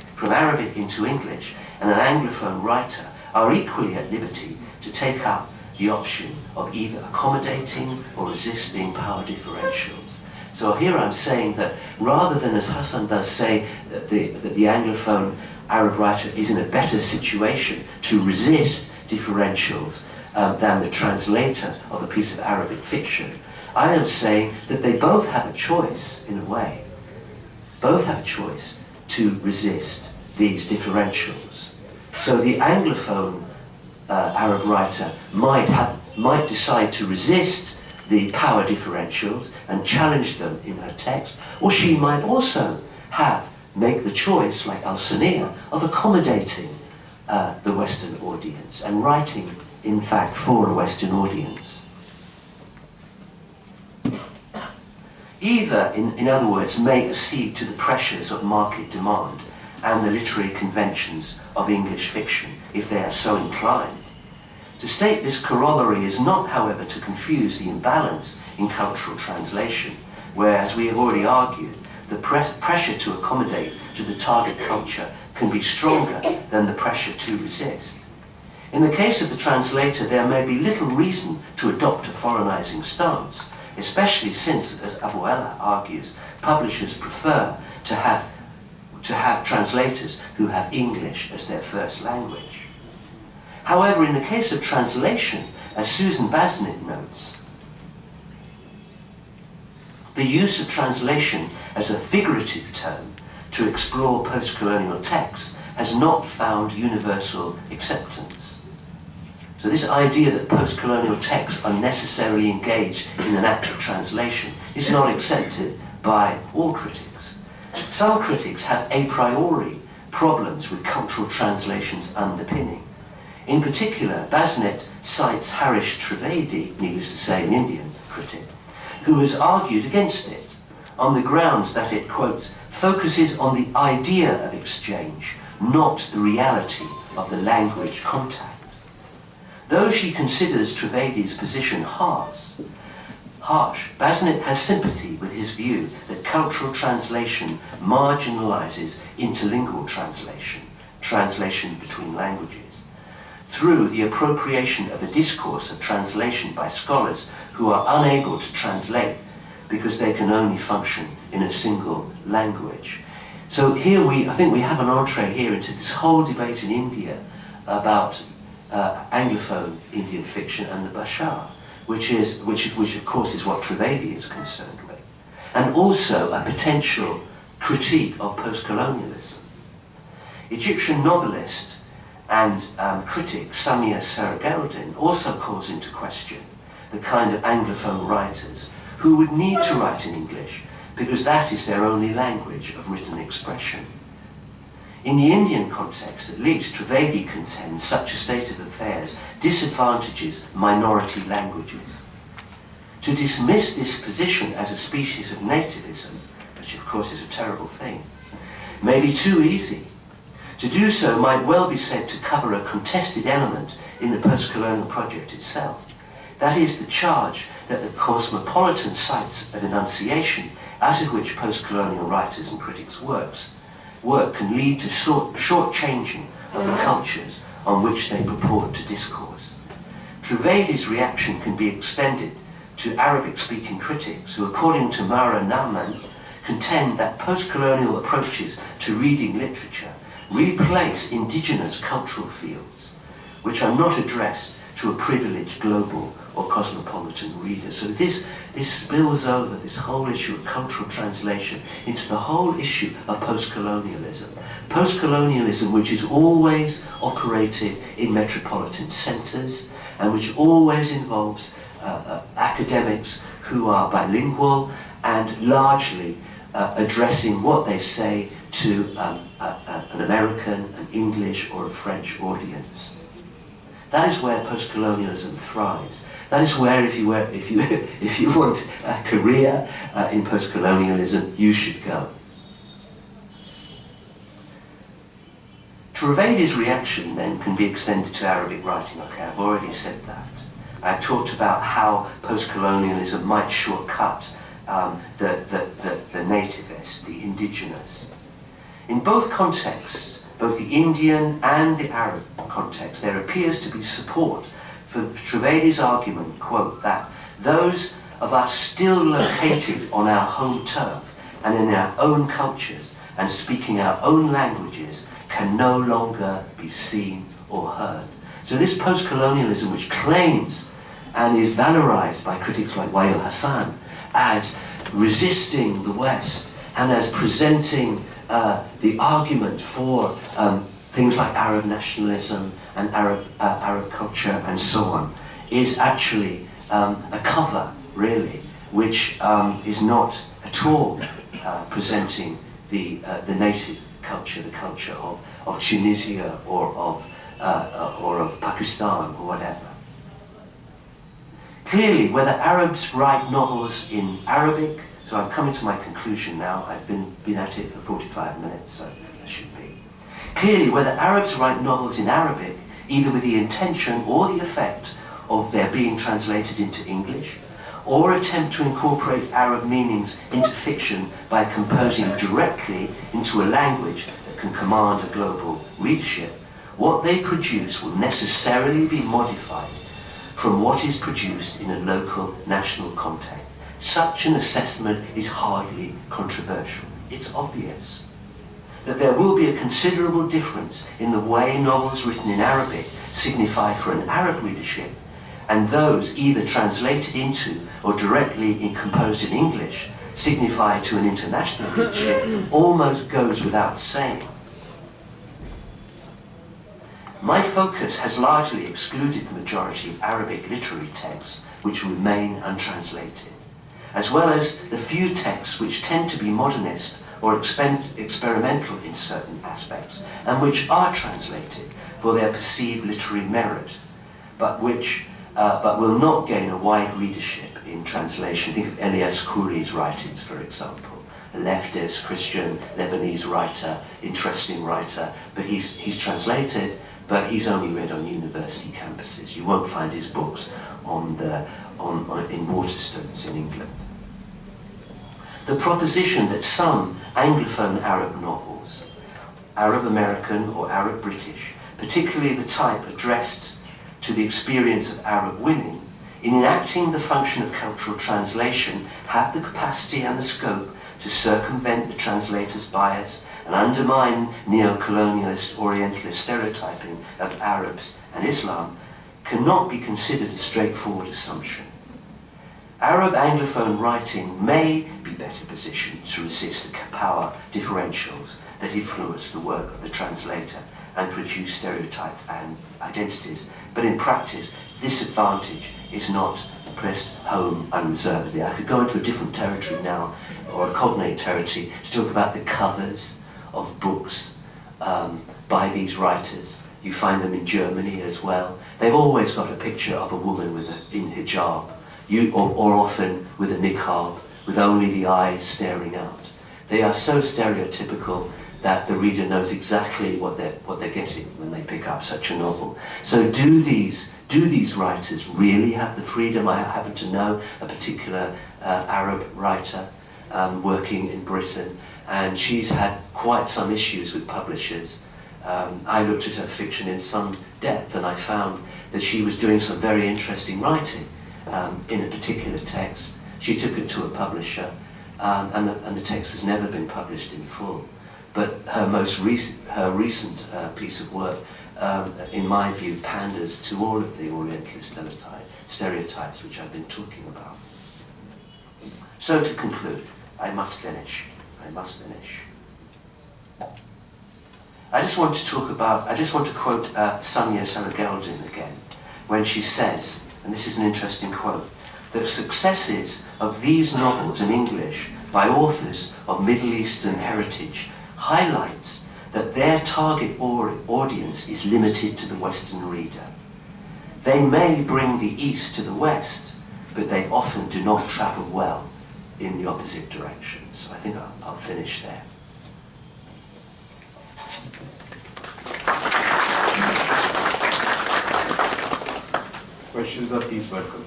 into English and an Anglophone writer are equally at liberty to take up the option of either accommodating or resisting power differentials. So here I'm saying that rather than, as Hassan does, say that the Anglophone Arab writer is in a better situation to resist differentials than the translator of a piece of Arabic fiction, I am saying that they both have a choice, in a way. Both have a choice to resist these differentials. So the Anglophone Arab writer might decide to resist the power differentials and challenge them in her text, or she might also make the choice, like Al-Sania, of accommodating the Western audience and writing, in fact, for a Western audience. Either, in other words, may accede to the pressures of market demand and the literary conventions of English fiction, if they are so inclined. To state this corollary is not, however, to confuse the imbalance in cultural translation, where, as we have already argued, the pressure to accommodate to the target culture can be stronger than the pressure to resist. In the case of the translator, there may be little reason to adopt a foreignizing stance, especially since, as Abu Ella argues, publishers prefer to have translators who have English as their first language. However, in the case of translation, as Susan Basnett notes, the use of translation as a figurative term to explore post-colonial texts has not found universal acceptance. So this idea that post-colonial texts are necessarily engaged in an act of translation is not accepted by all critics. Some critics have a priori problems with cultural translation's underpinning. In particular, Basnett cites Harish Trivedi, needless to say an Indian critic, who has argued against it on the grounds that it, quotes, focuses on the idea of exchange, not the reality of the language contact. Though she considers Trivedi's position harsh, Basnett has sympathy with his view that cultural translation marginalizes interlingual translation between languages, through the appropriation of a discourse of translation by scholars who are unable to translate because they can only function in a single language. So here I think we have an entree here into this whole debate in India about Anglophone Indian fiction and the Bashar, which of course is what Trivedi is concerned with, and also a potential critique of post-colonialism. Egyptian novelist and critic Samia Serageldin also calls into question the kind of Anglophone writers who would need to write in English because that is their only language of written expression. In the Indian context, at least, Trivedi contends such a state of affairs disadvantages minority languages. To dismiss this position as a species of nativism, which of course is a terrible thing, may be too easy. To do so might well be said to cover a contested element in the post-colonial project itself. That is the charge that the cosmopolitan sites of enunciation out of which post-colonial writers and critics work can lead to short-changing of the cultures on which they purport to discourse. Trivedi's reaction can be extended to Arabic-speaking critics who, according to Mara Nauman, contend that post-colonial approaches to reading literature replace indigenous cultural fields, which are not addressed to a privileged global or cosmopolitan reader. So this spills over, this whole issue of cultural translation, into the whole issue of post-colonialism. Post-colonialism, which is always operated in metropolitan centres, and which always involves academics who are bilingual and largely addressing what they say to an American, an English or a French audience. That is where post-colonialism thrives. That is where, if you want a career in post-colonialism, you should go. Trivedi's reaction then can be extended to Arabic writing. Okay, I've already said that. I've talked about how post-colonialism might shortcut the nativist, the indigenous. In both contexts, both the Indian and the Arab context, there appears to be support for Trivedi's argument, quote, that those of us still located on our home turf and in our own cultures and speaking our own languages can no longer be seen or heard. So this post-colonialism, which claims and is valorized by critics like Wael Hassan as resisting the West and as presenting the argument for things like Arab nationalism and Arab culture and so on, is actually a cover, really, which is not at all presenting the native culture, the culture of Tunisia or of Pakistan or whatever. Clearly, whether Arabs write novels in Arabic, so I'm coming to my conclusion now, I've been at it for 45 minutes, so that should be. Clearly, whether Arabs write novels in Arabic, either with the intention or the effect of their being translated into English, or attempt to incorporate Arab meanings into fiction by composing directly into a language that can command a global readership, what they produce will necessarily be modified from what is produced in a local national context. Such an assessment is hardly controversial. It's obvious that there will be a considerable difference in the way novels written in Arabic signify for an Arab readership and those either translated into or directly composed in English signify to an international readership almost goes without saying. My focus has largely excluded the majority of Arabic literary texts which remain untranslated, as well as the few texts which tend to be modernist or experimental in certain aspects, and which are translated for their perceived literary merit, but will not gain a wide readership in translation. Think of Elias Khoury's writings, for example, a leftist, Christian, Lebanese writer, interesting writer, but he's translated, but he's only read on university campuses. You won't find his books in Waterstones in England. The proposition that some Anglophone Arab novels, Arab American or Arab British, particularly the type addressed to the experience of Arab women, in enacting the function of cultural translation, have the capacity and the scope to circumvent the translator's bias and undermine neo-colonialist Orientalist stereotyping of Arabs and Islam, cannot be considered a straightforward assumption. Arab Anglophone writing may be better positioned to resist the power differentials that influence the work of the translator and produce stereotypes and identities, but in practice this advantage is not pressed home unreservedly. I could go into a different territory now, or a cognate territory, to talk about the covers of books by these writers. You find them in Germany as well. They've always got a picture of a woman in hijab, or often with a niqab, with only the eyes staring out. They are so stereotypical that the reader knows exactly what they're getting when they pick up such a novel. So do these writers really have the freedom? I happen to know a particular Arab writer working in Britain, and she's had quite some issues with publishers. I looked at her fiction in some depth and I found that she was doing some very interesting writing in a particular text. She took it to a publisher and the text has never been published in full. But her recent piece of work, in my view, panders to all of the Orientalist stereotypes which I've been talking about. So to conclude, I must finish. I just want to quote Sonia Sarageldin again, when she says, and this is an interesting quote, that successes of these novels in English by authors of Middle Eastern heritage highlights that their target audience is limited to the Western reader. They may bring the East to the West, but they often do not travel well in the opposite direction. So I think I'll finish there. Questions are please welcome.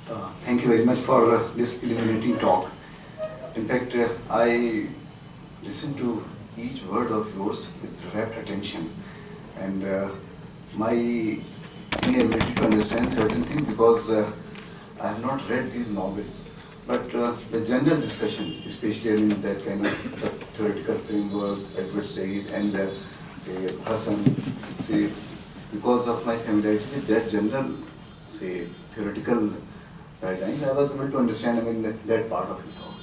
Thank you very much for this illuminating talk. In fact, I listened to each word of yours with rapt attention, and my inability to understand certain things because I have not read these novels. But the general discussion, especially in that kind of theoretical framework, Edward Said and say Hassan, say because of my familiarity with that general, say theoretical guidelines, I was able to understand that part of it all.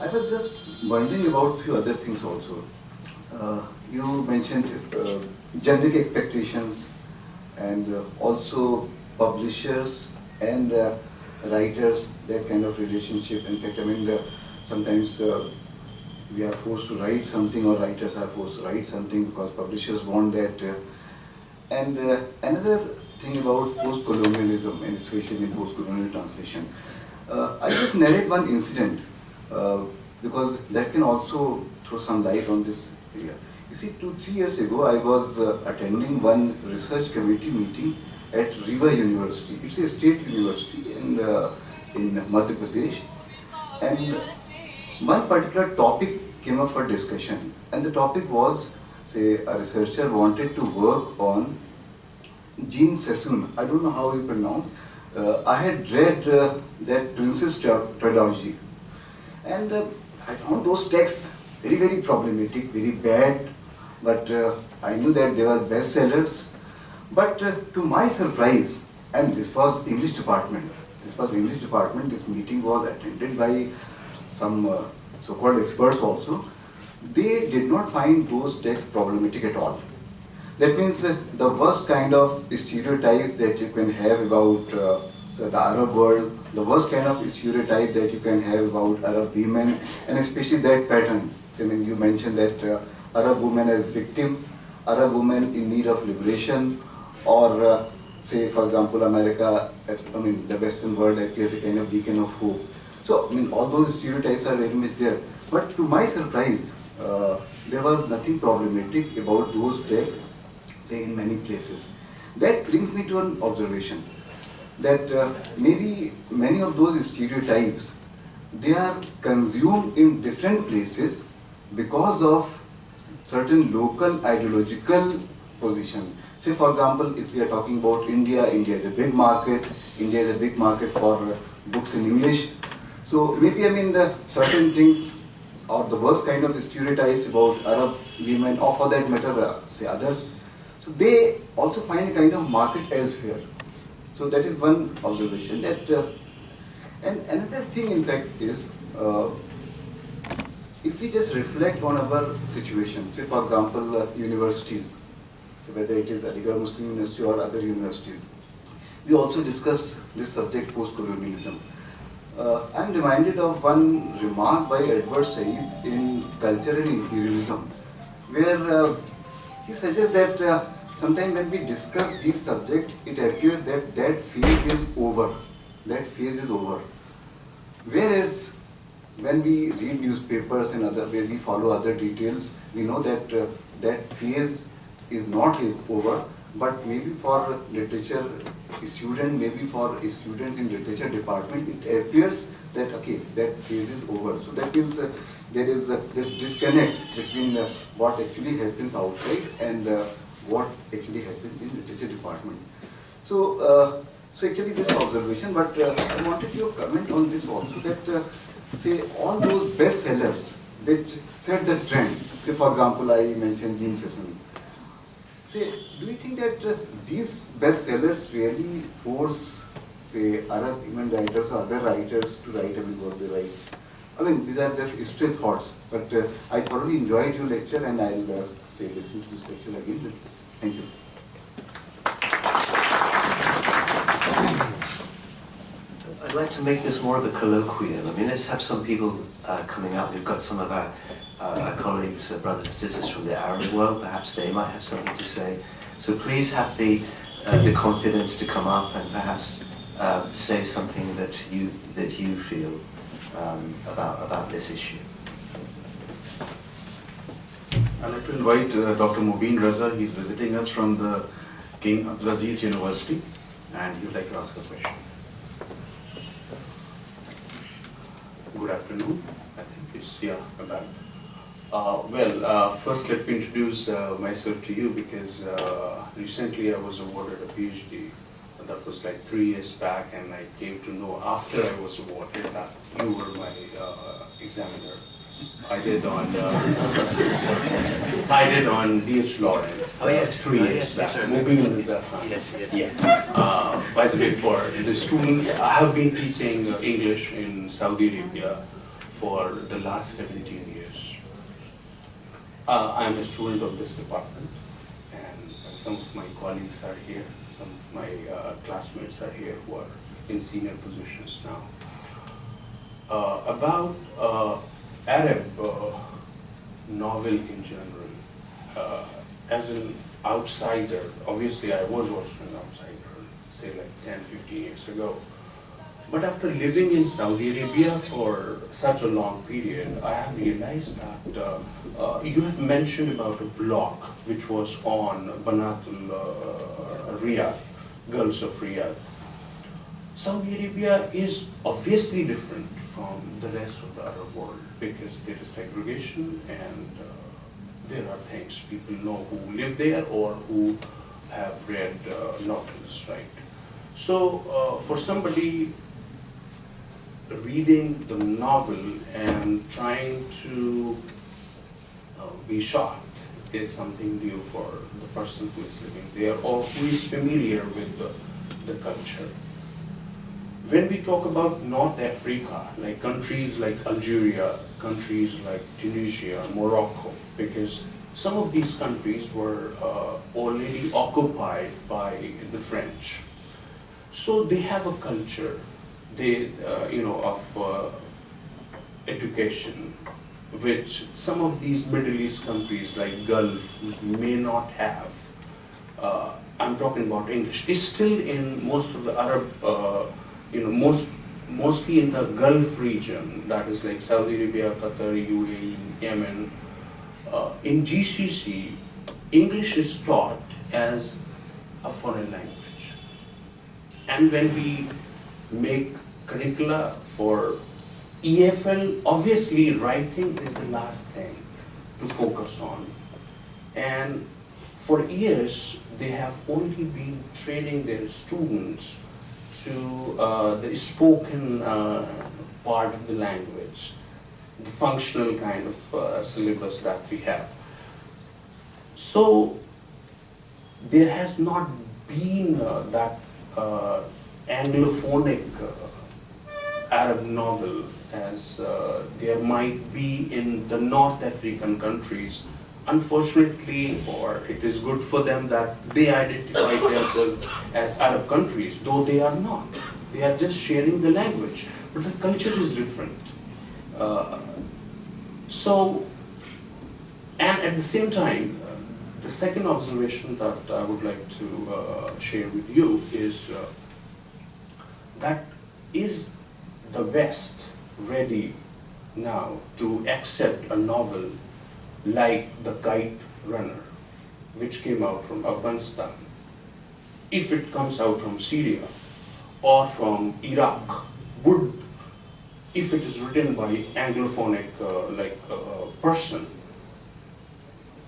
I was just wondering about a few other things also. You mentioned generic expectations and also publishers and writers, that kind of relationship. In fact, sometimes we are forced to write something or writers are forced to write something because publishers want that. And another thing about post-colonialism, and especially in post-colonial translation. I just narrate one incident because that can also throw some light on this area. You see, 2-3 years ago, I was attending one research committee meeting at Riva University. It's a state university in Madhya Pradesh. And one particular topic came up for discussion. And the topic was, say, a researcher wanted to work on Jean Sassoon. I don't know how you pronounce. I had read that Princess trilogy. And I found those texts very, very problematic, very bad. But I knew that they were bestsellers. But to my surprise, and this was English department. This meeting was attended by some so-called experts also. They did not find those texts problematic at all. That means the worst kind of stereotypes that you can have about the Arab world, the worst kind of stereotype that you can have about Arab women, and especially that pattern. So, you mentioned that Arab women as victim, Arab women in need of liberation, or say, for example, America, the Western world appears a kind of beacon of hope. So, all those stereotypes are very much there. But to my surprise, there was nothing problematic about those texts, say, in many places. That brings me to an observation that maybe many of those stereotypes, they are consumed in different places because of certain local ideological positions. Say, for example, if we are talking about India, India is a big market. India is a big market for books in English. So maybe the certain things or the worst kind of stereotypes about Arab women, or for that matter, say others. So they also find a kind of market elsewhere. So that is one observation. That and another thing, in fact, is if we just reflect on our situation. Say, for example, universities. So whether it is Aligarh Muslim University or other universities, we also discuss this subject, post-colonialism. I'm reminded of one remark by Edward Said in Culture and Imperialism, where he suggests that sometimes when we discuss these subjects, it appears that that phase is over. That phase is over. Whereas when we read newspapers and where we follow other details, we know that that phase is not over, but maybe for literature students, maybe for students in literature department, it appears that okay, that phase is over. So that means there is this disconnect between what actually happens outside and what actually happens in literature department. So, so actually this observation, but I wanted your comment on this also, that say all those bestsellers which set the trend. Say, for example, I mentioned Jean Sassoon. Say, do you think that these bestsellers really force, say, Arab women writers or other writers to write what they write? These are just stray thoughts, but I thoroughly enjoyed your lecture, and I'll say listen to this lecture again. Thank you. I'd like to make this more of a colloquium. Let's have some people coming up. We've got some of our colleagues, brothers and sisters from the Arab world. Perhaps they might have something to say. So please have the confidence to come up and perhaps say something that you feel about this issue. I'd like to invite Dr. Mubin Raza. He's visiting us from the King Abdulaziz University, and he'd like to ask a question. Good afternoon. I think it's, yeah, about. First let me introduce myself to you because recently I was awarded a PhD. That was like 3 years back, and I came to know after I was awarded that you were my examiner. I did on D.H. Lawrence. Oh, yes. 3 years back. Yes, Moving on is that time. Yes, yes. Yeah. By the way, for the students, I have been teaching English in Saudi Arabia for the last 17 years. I'm a student of this department, and some of my colleagues are here. Some of my classmates are here who are in senior positions now. About Arab novel in general, as an outsider, obviously I was also an outsider, say like 10, 15 years ago. But after living in Saudi Arabia for such a long period, I have realized that you have mentioned about a blog which was on Banatul Riyadh, Girls of Riyadh. Saudi Arabia is obviously different from the rest of the Arab world because there is segregation and there are things people know who live there or who have read novels, right? So for somebody reading the novel and trying to be shocked is something new for the person who is living there or who is familiar with the culture. When we talk about North Africa, like countries like Algeria, countries like Tunisia, Morocco, because some of these countries were already occupied by the French. So they have a culture, of education, which some of these Middle East countries like Gulf may not have. I'm talking about English. It's still in most of the Arab, mostly in the Gulf region, that is like Saudi Arabia, Qatar, UAE, Yemen. In GCC, English is taught as a foreign language. And when we make curricula for EFL, obviously writing is the last thing to focus on. And for years, they have only been training their students to the spoken part of the language, the functional kind of syllabus that we have. So there has not been that Anglophonic Arab novel as there might be in the North African countries. Unfortunately, or it is good for them that they identify themselves as Arab countries, though they are not. They are just sharing the language, but the culture is different. And at the same time, the second observation that I would like to share with you is that is the West ready now to accept a novel like The Kite Runner, which came out from Afghanistan, if it comes out from Syria or from Iraq, if it is written by Anglophonic person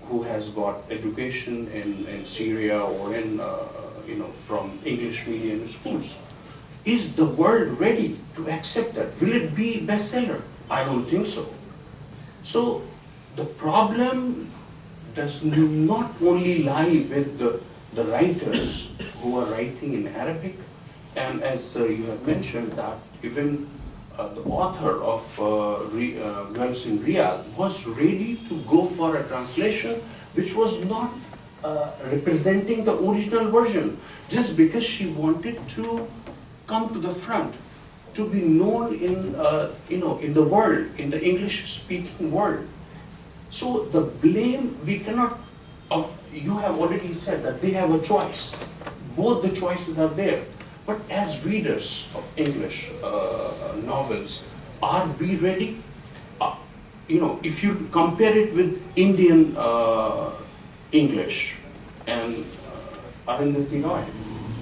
who has got education in Syria or in from English medium schools, is the world ready to accept that? Will it be bestseller? I don't think so. So the problem does not only lie with the writers who are writing in Arabic, and as you have mentioned that even the author of Girls in Riyadh was ready to go for a translation which was not representing the original version, just because she wanted to come to the front, to be known in in the world, in the English-speaking world. So the blame, we cannot, you have already said that they have a choice. Both the choices are there. But as readers of English novels, are we ready? If you compare it with Indian English and Arundhati Roy,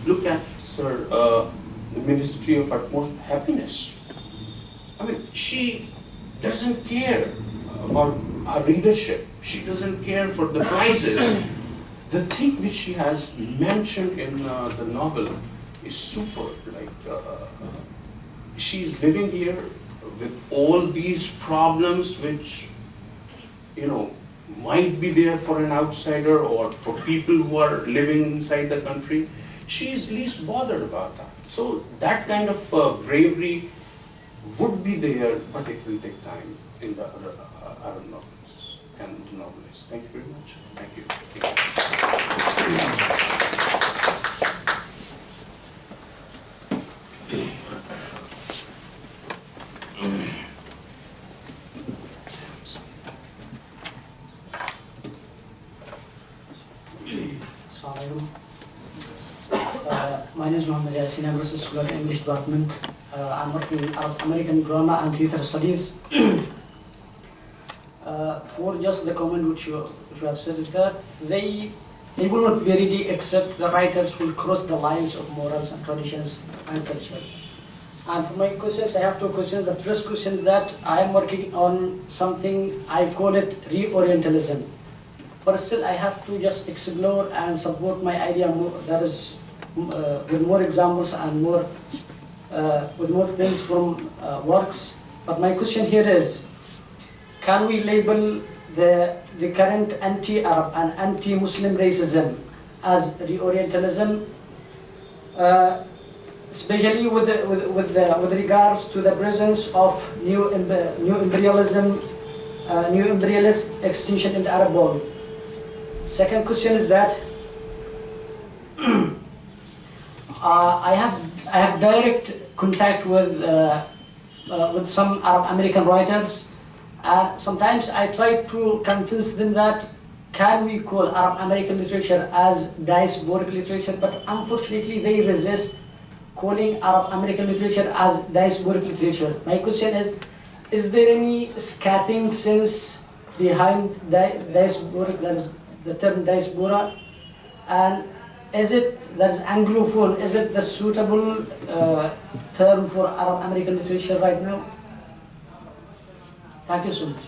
look at, sir, the Ministry of Utmost Happiness. I mean, she doesn't care about our readership. She doesn't care for the prizes. The thing which she has mentioned in the novel is super. She's living here with all these problems which, might be there for an outsider or for people who are living inside the country. She is least bothered about that. So that kind of bravery would be there, but it will take time in the other Arab novels and novelists. Thank you very much. Thank you. My name is Mohammed Yasin. I'm a school at English department. I'm working in Arab American grammar and theatre studies. For just the comment which you have said is that they will not be ready except the writers will cross the lines of morals and traditions and culture. And for my questions, I have two questions. The first question is that I am working on something, I call it re-orientalism. But still I have to just explore and support my idea more, that is with more examples and more with more things from works. But my question here is, can we label the current anti-Arab and anti-Muslim racism as re-orientalism, especially with regards to the presence of new imperialism, new imperialist extension in the Arab world? Second question is that I have direct contact with some Arab American writers. Sometimes I try to convince them that can we call Arab American literature as diasporic literature, but unfortunately they resist calling Arab American literature as diasporic literature. My question is there any scathing sense behind diasporic, that is the term diaspora, and is it, that is Anglophone, is it the suitable term for Arab American literature right now? Thank you so much.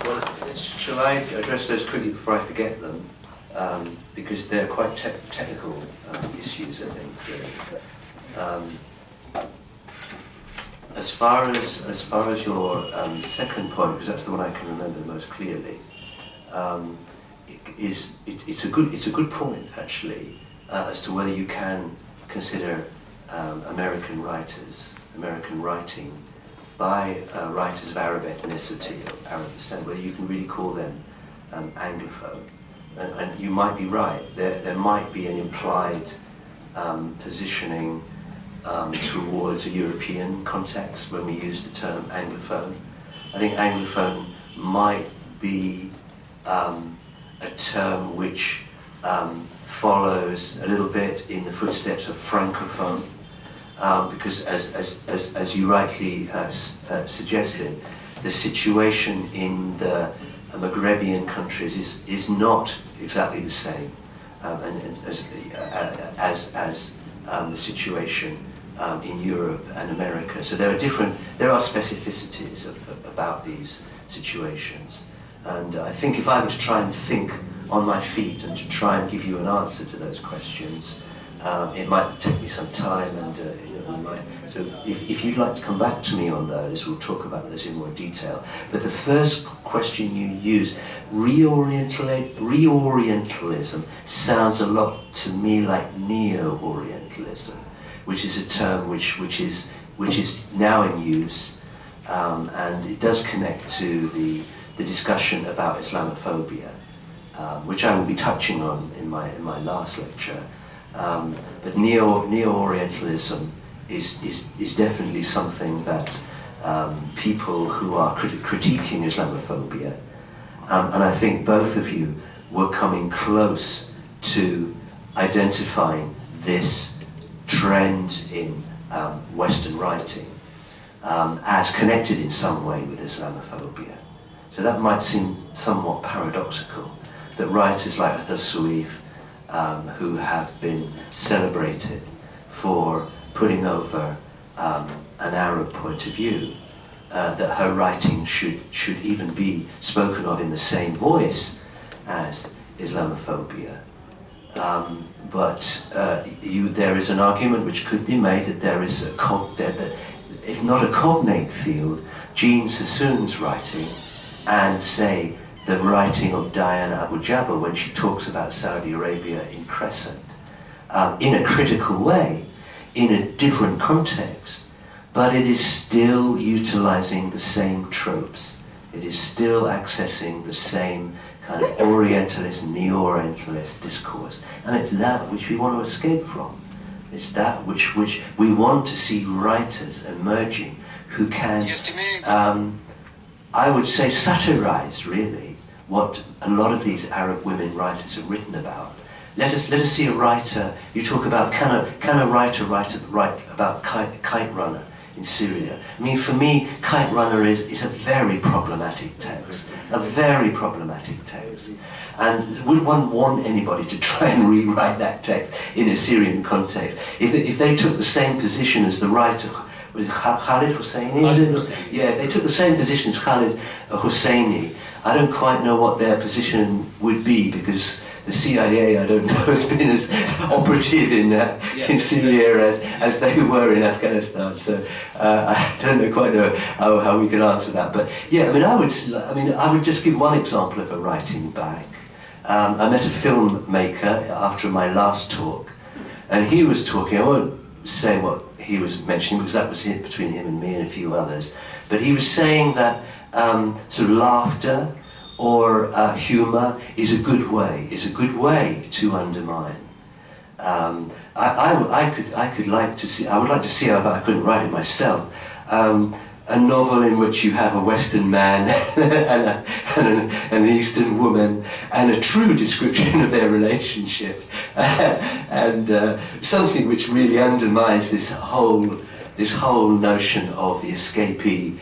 Well, shall I address those quickly before I forget them? Because they're quite technical issues, I think. As far as your second point, because that's the one I can remember most clearly, it's a good point actually as to whether you can consider American writing by writers of Arab ethnicity or Arab descent, whether you can really call them Anglophone. And you might be right. There might be an implied positioning towards a European context when we use the term Anglophone. I think Anglophone might be a term which follows a little bit in the footsteps of Francophone, because as you rightly suggested, the situation in the Maghrebian countries is not exactly the same as the situation in Europe and America. So there are specificities about these situations. And I think if I were to try and think on my feet and to try and give you an answer to those questions, it might take me some time, and so if you'd like to come back to me on those, we'll talk about this in more detail. But the first question you use, re-orientalism, sounds a lot to me like neo-orientalism, which is a term which is now in use, and it does connect to the discussion about Islamophobia, which I will be touching on in my last lecture. But neo-orientalism is definitely something that people who are critiquing Islamophobia, and I think both of you were coming close to identifying this trend in Western writing as connected in some way with Islamophobia. So that might seem somewhat paradoxical, that writers like Suif, who have been celebrated for putting over an Arab point of view, that her writing should even be spoken of in the same voice as Islamophobia. But there is an argument which could be made that there is if not a cognate field, Jean Sassoon's writing and, say, the writing of Diana Abu Jabba when she talks about Saudi Arabia in Crescent, in a critical way, in a different context, but it is still utilizing the same tropes. It is still accessing the same kind of Orientalist, neo-Orientalist discourse. And it's that which we want to escape from. It's that which we want to see writers emerging who can, I would say, satirize, really, what a lot of these Arab women writers have written about. Let us see a writer. You talk about can a writer write about Kite Runner in Syria? I mean, for me, Kite Runner is a very problematic text, a very problematic text. And would one want anybody to try and rewrite that text in a Syrian context? If they took the same position as the writer, was it Khalid Hosseini? Yeah, if they took the same position as Khalid Hosseini, I don't quite know what their position would be, because the CIA, I don't know, has been as operative in Syria as they were in Afghanistan. So I don't quite know how we can answer that. But yeah, I would just give one example of a writing back. I met a filmmaker after my last talk, and he was talking. I won't say what he was mentioning because that was between him and me and a few others. But he was saying that sort of laughter or humour is a good way to undermine. I would like to see, but I couldn't write it myself, a novel in which you have a Western man and an Eastern woman and a true description of their relationship, and something which really undermines this whole notion of the escapee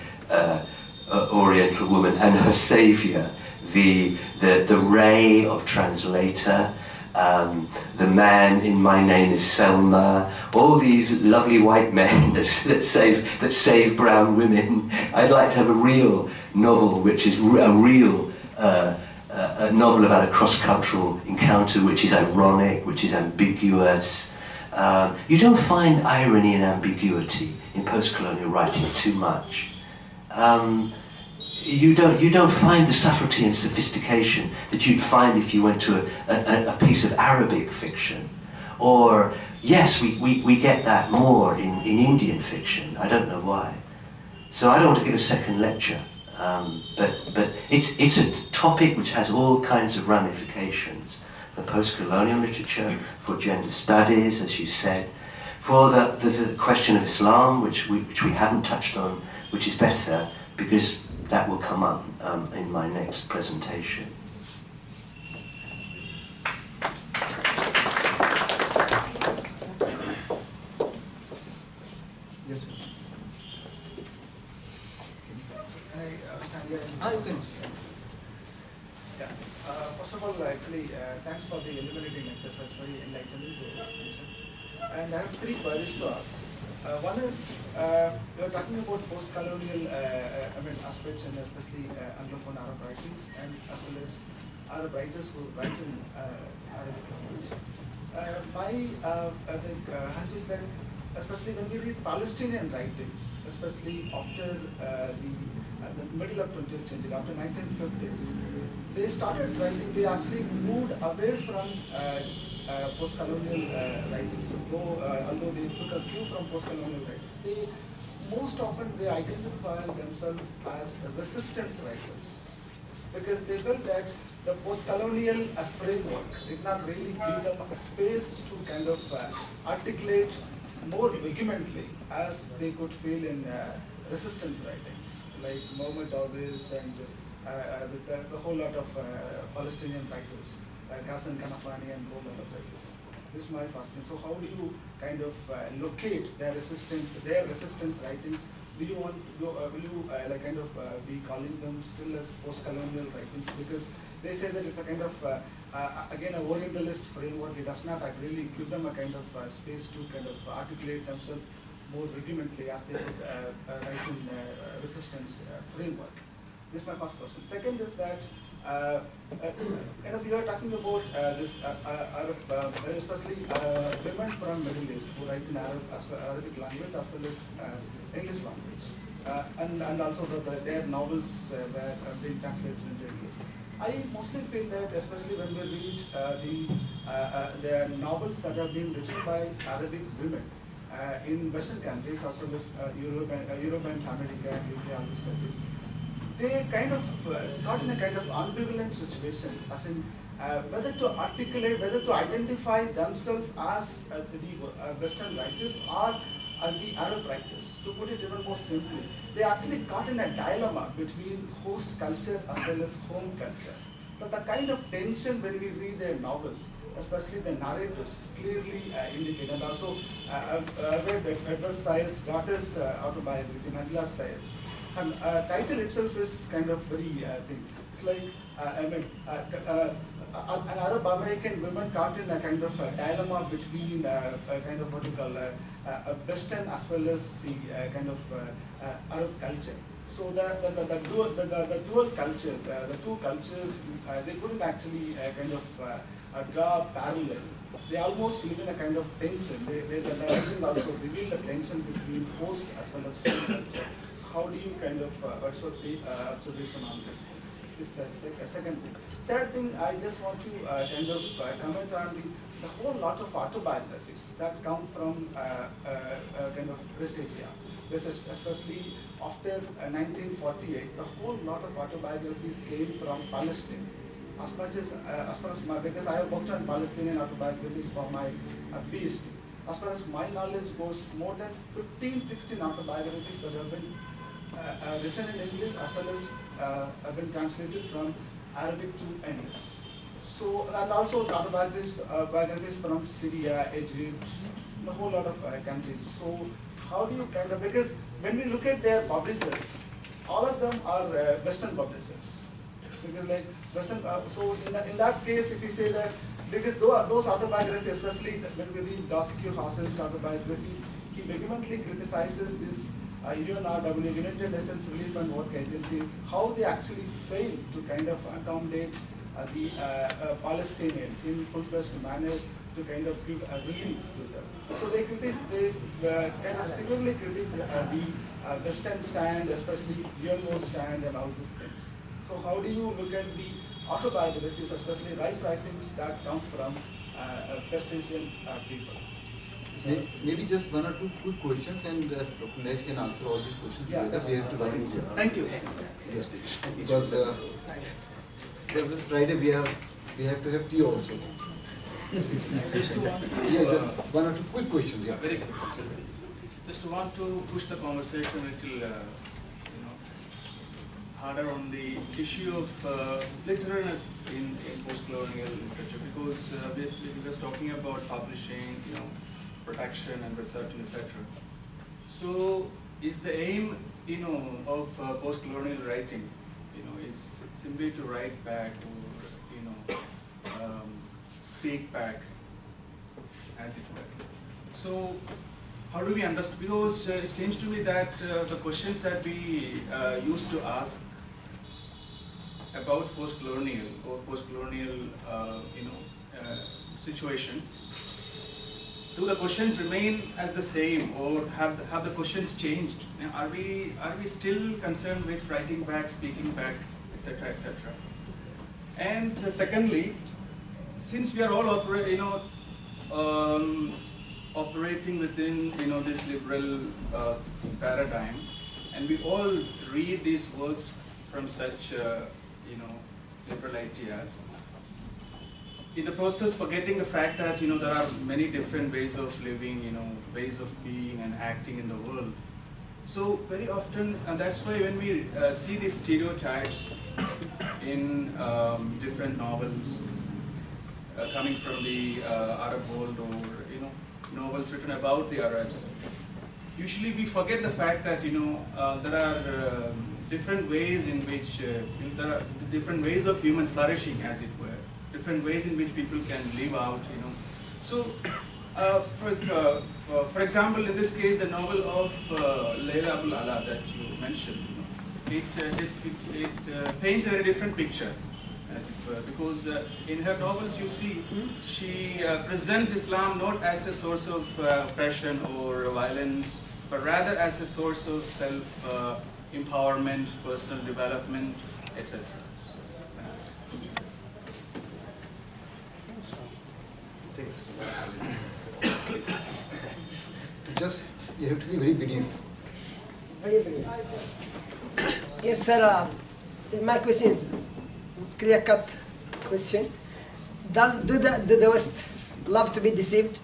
Oriental woman and her saviour, the ray of translator, the man in My Name is Selma, all these lovely white men that save brown women. I'd like to have a real novel, which is a real a novel about a cross-cultural encounter, which is ironic, which is ambiguous. You don't find irony and ambiguity in post-colonial writing too much. You don't find the subtlety and sophistication that you'd find if you went to a piece of Arabic fiction. Or, yes, we get that more in Indian fiction. I don't know why. So I don't want to give a second lecture. But it's a topic which has all kinds of ramifications for post-colonial literature, for gender studies, as you said, for the question of Islam, which we haven't touched on, which is better, because that will come up in my next presentation. Yes. First of all, actually, thanks for the illuminating lecture. That's very enlightening to listen. And I have three queries to ask. One is, we are talking about post-colonial aspects, and especially Anglophone Arab writings, and as well as Arab writers who write in Arabic language. I think, hunch is that, especially when we read Palestinian writings, especially after the middle of 20th century, after 1950s, they started writing, they actually moved away from post-colonial writings. Although they took a cue from post-colonial writings, they most often they identify themselves as resistance writers, because they felt that the post-colonial framework did not really give them a space to kind of articulate more vehemently as they could feel in resistance writings, like Mohammed Dawes and with the whole lot of Palestinian writers, like Hassan Kanafani and whole lot of writers. This is my first thing. So how do you kind of locate their resistance writings? Do you want to will you like kind of be calling them still as post-colonial writings, because they say that it's a kind of again, an Orientalist framework. It does not really give them a kind of space to kind of articulate themselves more vehemently as they would write in resistance framework. This is my first question. Second is that we are talking about this Arab, especially women from Middle East who write in Arabic language as well as English language, and also their novels were being translated into English. I mostly feel that, especially when we read the novels that have been written by Arabic women in Western countries as well as Europe and America and UK, all these countries, they kind of got in a kind of ambivalent situation, as in whether to articulate, whether to identify themselves as the Western writers or as the Arab writers. To put it even more simply, they actually got in a dilemma between host culture as well as home culture. But the kind of tension when we read their novels, especially the narrators, clearly indicate. And also, I've read Edward Said's daughter's autobiography, Nabila Said's. And title itself is kind of very thing. It's like an Arab American woman caught in a kind of dilemma between a kind of what you call Western as well as the kind of Arab culture. So the dual culture, the two cultures, they couldn't actually kind of draw parallel. They almost live in a kind of tension. The writing also reveal the tension between host as well as home culture. So how do you kind of also take observation on this? Is the second thing. Third thing, I just want to kind of comment on the whole lot of autobiographies that come from kind of West Asia. This is especially after 1948, the whole lot of autobiographies came from Palestine. As much as because I have worked on Palestinian autobiographies for my PhD. As far as my knowledge goes, more than 15, 16 autobiographies that have been written in English as well as have been translated from Arabic to English. So, and also autobiographies from Syria, Egypt, a whole lot of countries. So, how do you kind of, because when we look at their publishers, all of them are Western publishers. Because like Western, so in that case, if you say that, because those autobiographies, especially when we read Dosky Hassan's autobiography, he vehemently criticizes this UNRW, United Nations Relief and Work Agency, how they actually failed to kind of accommodate the Palestinians in full-fledged manner to kind of give a relief to them. So they kind of severely critique the Western stand, especially UNO's stand and all these things. So how do you look at the autobiographies, especially life writings that come from West Asian people? Maybe just one or two quick questions, and Dr. Nash can answer all these questions. Yeah, we have to run. Thank you. Yes, because this Friday we have to have tea also. Just just one or two quick questions. Yeah. Very quick. Just want to push the conversation a little, harder on the issue of literalness in post-colonial literature, because we were talking about publishing, production and research, etc. So, is the aim, of post-colonial writing, is simply to write back or, speak back, as it were. So, how do we understand? Because it seems to me that the questions that we used to ask about post-colonial or post-colonial, situation, do the questions remain as the same, or have the questions changed? Are we still concerned with writing back, speaking back, etc., etc.? And secondly, since we are all operating within this liberal paradigm, and we all read these works from such liberal ideas, in the process forgetting the fact that there are many different ways of living, ways of being and acting in the world. So very often, and that's why when we see these stereotypes in different novels coming from the Arab world, or novels written about the Arabs, usually we forget the fact that there are different ways in which there are different ways of human flourishing, as it were. different ways in which people can live out, you know. So, for example, in this case, the novel of Leila Abul Ala that you mentioned, you know, it paints a very different picture, as it were, because in her novels you see she presents Islam not as a source of oppression or violence, but rather as a source of self-empowerment, personal development, etc. Just, you have to be very brief. Very brief. Yes, sir. My question is clear-cut question. Do the West love to be deceived?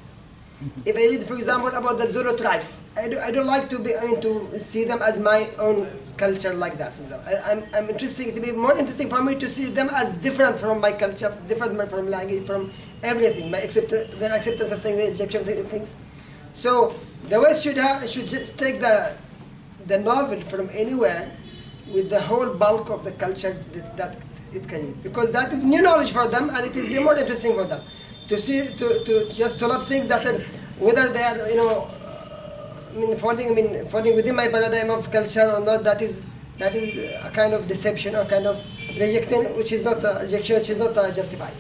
If I read, for example, about the Zulu tribes, I don't like to be to see them as my own culture like that. For example, I'm interested to be more interesting for me to see them as different from my culture, different from language, from everything. My their acceptance of things, the rejection of things. So the West should just take the novel from anywhere with the whole bulk of the culture that it carries, because that is new knowledge for them, and it is more interesting for them to see to love things that are, whether they are falling within my paradigm of culture or not. That is a kind of deception or kind of rejecting, which is not a rejection, which is not justified.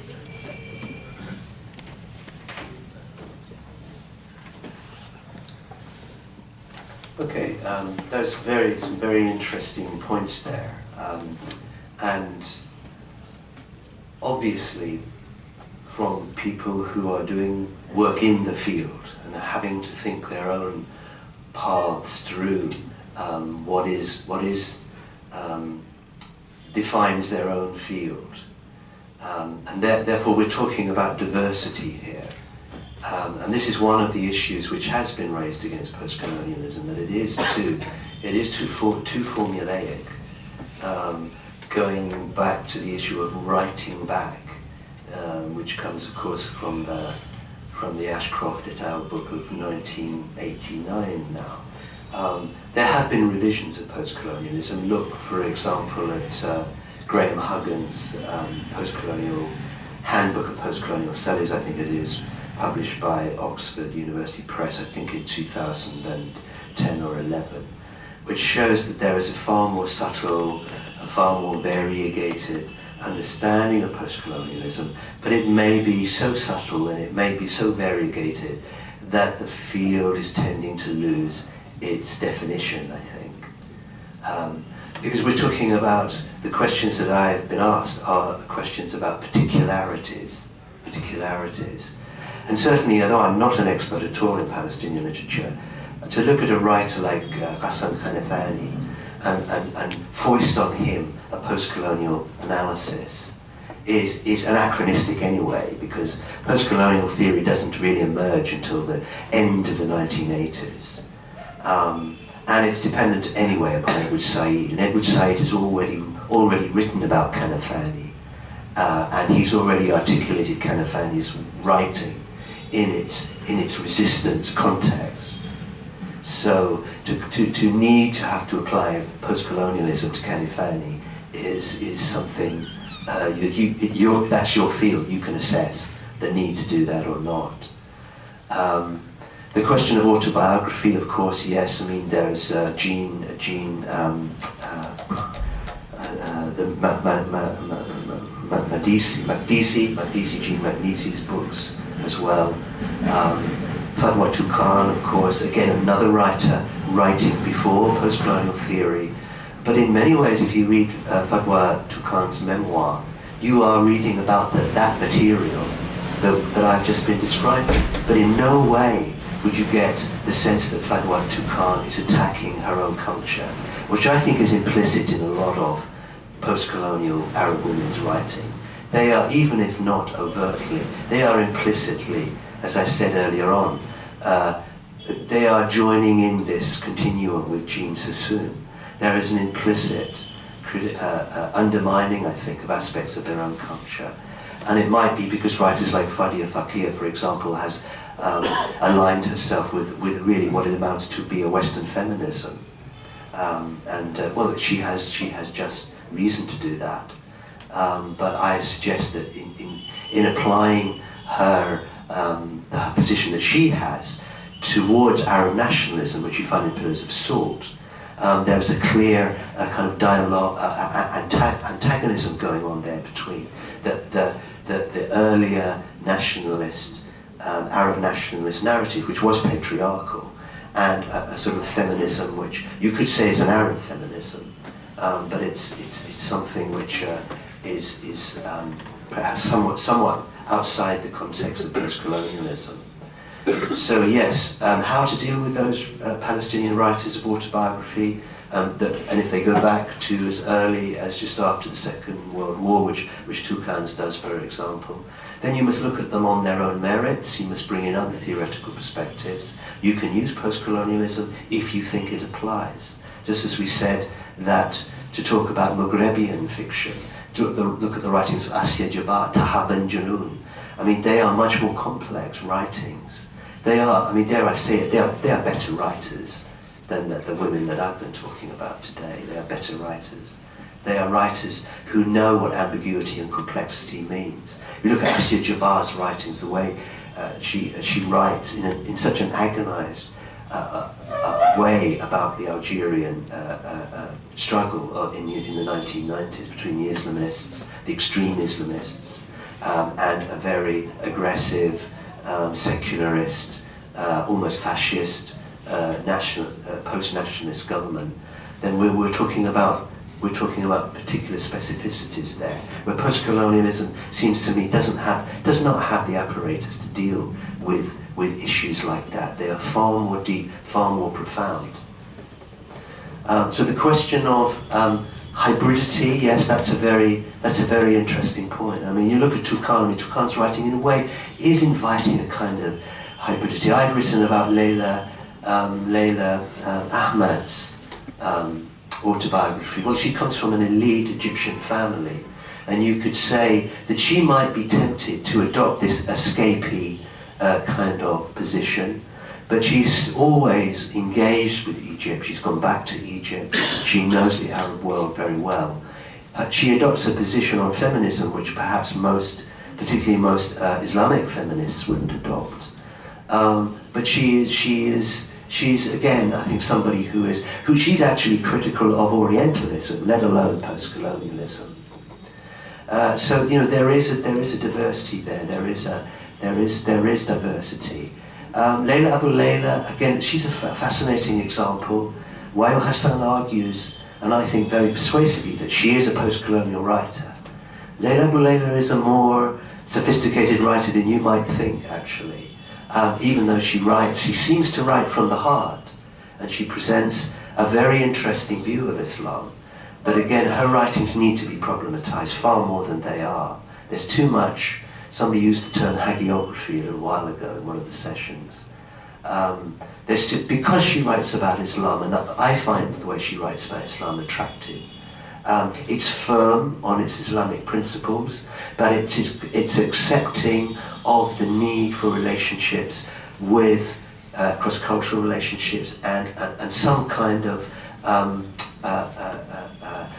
Okay, there's some very interesting points there, and obviously from people who are doing work in the field and are having to think their own paths through what defines their own field, and therefore we're talking about diversity here. And this is one of the issues which has been raised against post-colonialism, that it is too formulaic, going back to the issue of writing back, which comes, of course, from the Ashcroft et al. Book of 1989 now. There have been revisions of post-colonialism. Look, for example, at Graham Huggin's post-colonial Handbook of Post-colonial Studies, I think it is, published by Oxford University Press, I think in 2010 or 11, which shows that there is a far more subtle, a far more variegated understanding of post-colonialism, but it may be so subtle and it may be so variegated that the field is tending to lose its definition, I think. Because we're talking about, the questions that I've been asked are questions about particularities. And certainly, although I'm not an expert at all in Palestinian literature, to look at a writer like Ghassan Kanafani and foist on him a post-colonial analysis is anachronistic anyway, because post-colonial theory doesn't really emerge until the end of the 1980s. And it's dependent anyway upon Edward Said, and Edward Said has already written about Kanafani, and he's already articulated Kanafani's writing in its resistance context. So to need to have to apply post-colonialism to Kanafani is something that's your field. You can assess the need to do that or not. The question of autobiography, of course, yes. I mean, there's Jean McNeasy's books as well. Fadwa Tuqan, of course, again another writer writing before post-colonial theory. But in many ways, if you read Fadwa Tuqan's memoir, you are reading about that material that I've just been describing. But in no way would you get the sense that Fadwa Tuqan is attacking her own culture, which I think is implicit in a lot of post-colonial Arab women's writing. They are, even if not overtly, they are implicitly, as I said earlier on, they are joining in this continuum with Jean Sassoon. There is an implicit undermining, I think, of aspects of their own culture. And it might be because writers like Fadia Fakir, for example, has aligned herself with really what it amounts to be a Western feminism. Well, she has just reason to do that. but I suggest that in applying her the position that she has towards Arab nationalism, which you find in Pillars of Salt, there's a clear kind of dialogue, antagonism going on there between the earlier nationalist, Arab nationalist narrative, which was patriarchal, and a sort of feminism which you could say is an Arab feminism, but it's something which is perhaps somewhat outside the context of post-colonialism. So yes, how to deal with those Palestinian writers of autobiography, and if they go back to as early as just after the Second World War, which Toucans does, for example, then you must look at them on their own merits. You must bring in other theoretical perspectives. You can use post-colonialism if you think it applies. Just as we said that to talk about Maghrebian fiction, to look at the writings of Asya Jabbar, Tahab and Janoun. I mean, they are much more complex writings. They are, I mean, dare I say it, they are better writers than the women that I've been talking about today. They are better writers. They are writers who know what ambiguity and complexity means. You look at Asya Jabbar's writings, the way she writes in such an agonized way about the Algerian struggle in the 1990s between the Islamists, the extreme Islamists, and a very aggressive, secularist, almost fascist, post-nationalist government. Then we're talking about particular specificities there, where post-colonialism seems to me does not have the apparatus to deal with issues like that. They are far more deep, far more profound. So the question of hybridity, yes, that's a very interesting point. I mean, you look at Toucan. Toucan's writing in a way is inviting a kind of hybridity. I've written about Leila Ahmad's autobiography. Well, she comes from an elite Egyptian family, and you could say that she might be tempted to adopt this escapee kind of position, but she's always engaged with Egypt. She's gone back to Egypt. She knows the Arab world very well. She adopts a position on feminism which perhaps particularly most Islamic feminists wouldn't adopt. But she's again, I think, somebody who she's actually critical of Orientalism, let alone post-colonialism. So you know there is a diversity there. There is diversity. Leila Abu Leila, again, she's a fascinating example. Wael Hassan argues, and I think very persuasively, that she is a post-colonial writer. Leila Abu Leila is a more sophisticated writer than you might think, actually. Even though she seems to write from the heart, and she presents a very interesting view of Islam. But again, her writings need to be problematized far more than they are. There's too much. Somebody used the term hagiography a little while ago in one of the sessions. Because she writes about Islam, and I find the way she writes about Islam attractive. It's firm on its Islamic principles, but it's accepting of the need for relationships with cross-cultural relationships and some kind of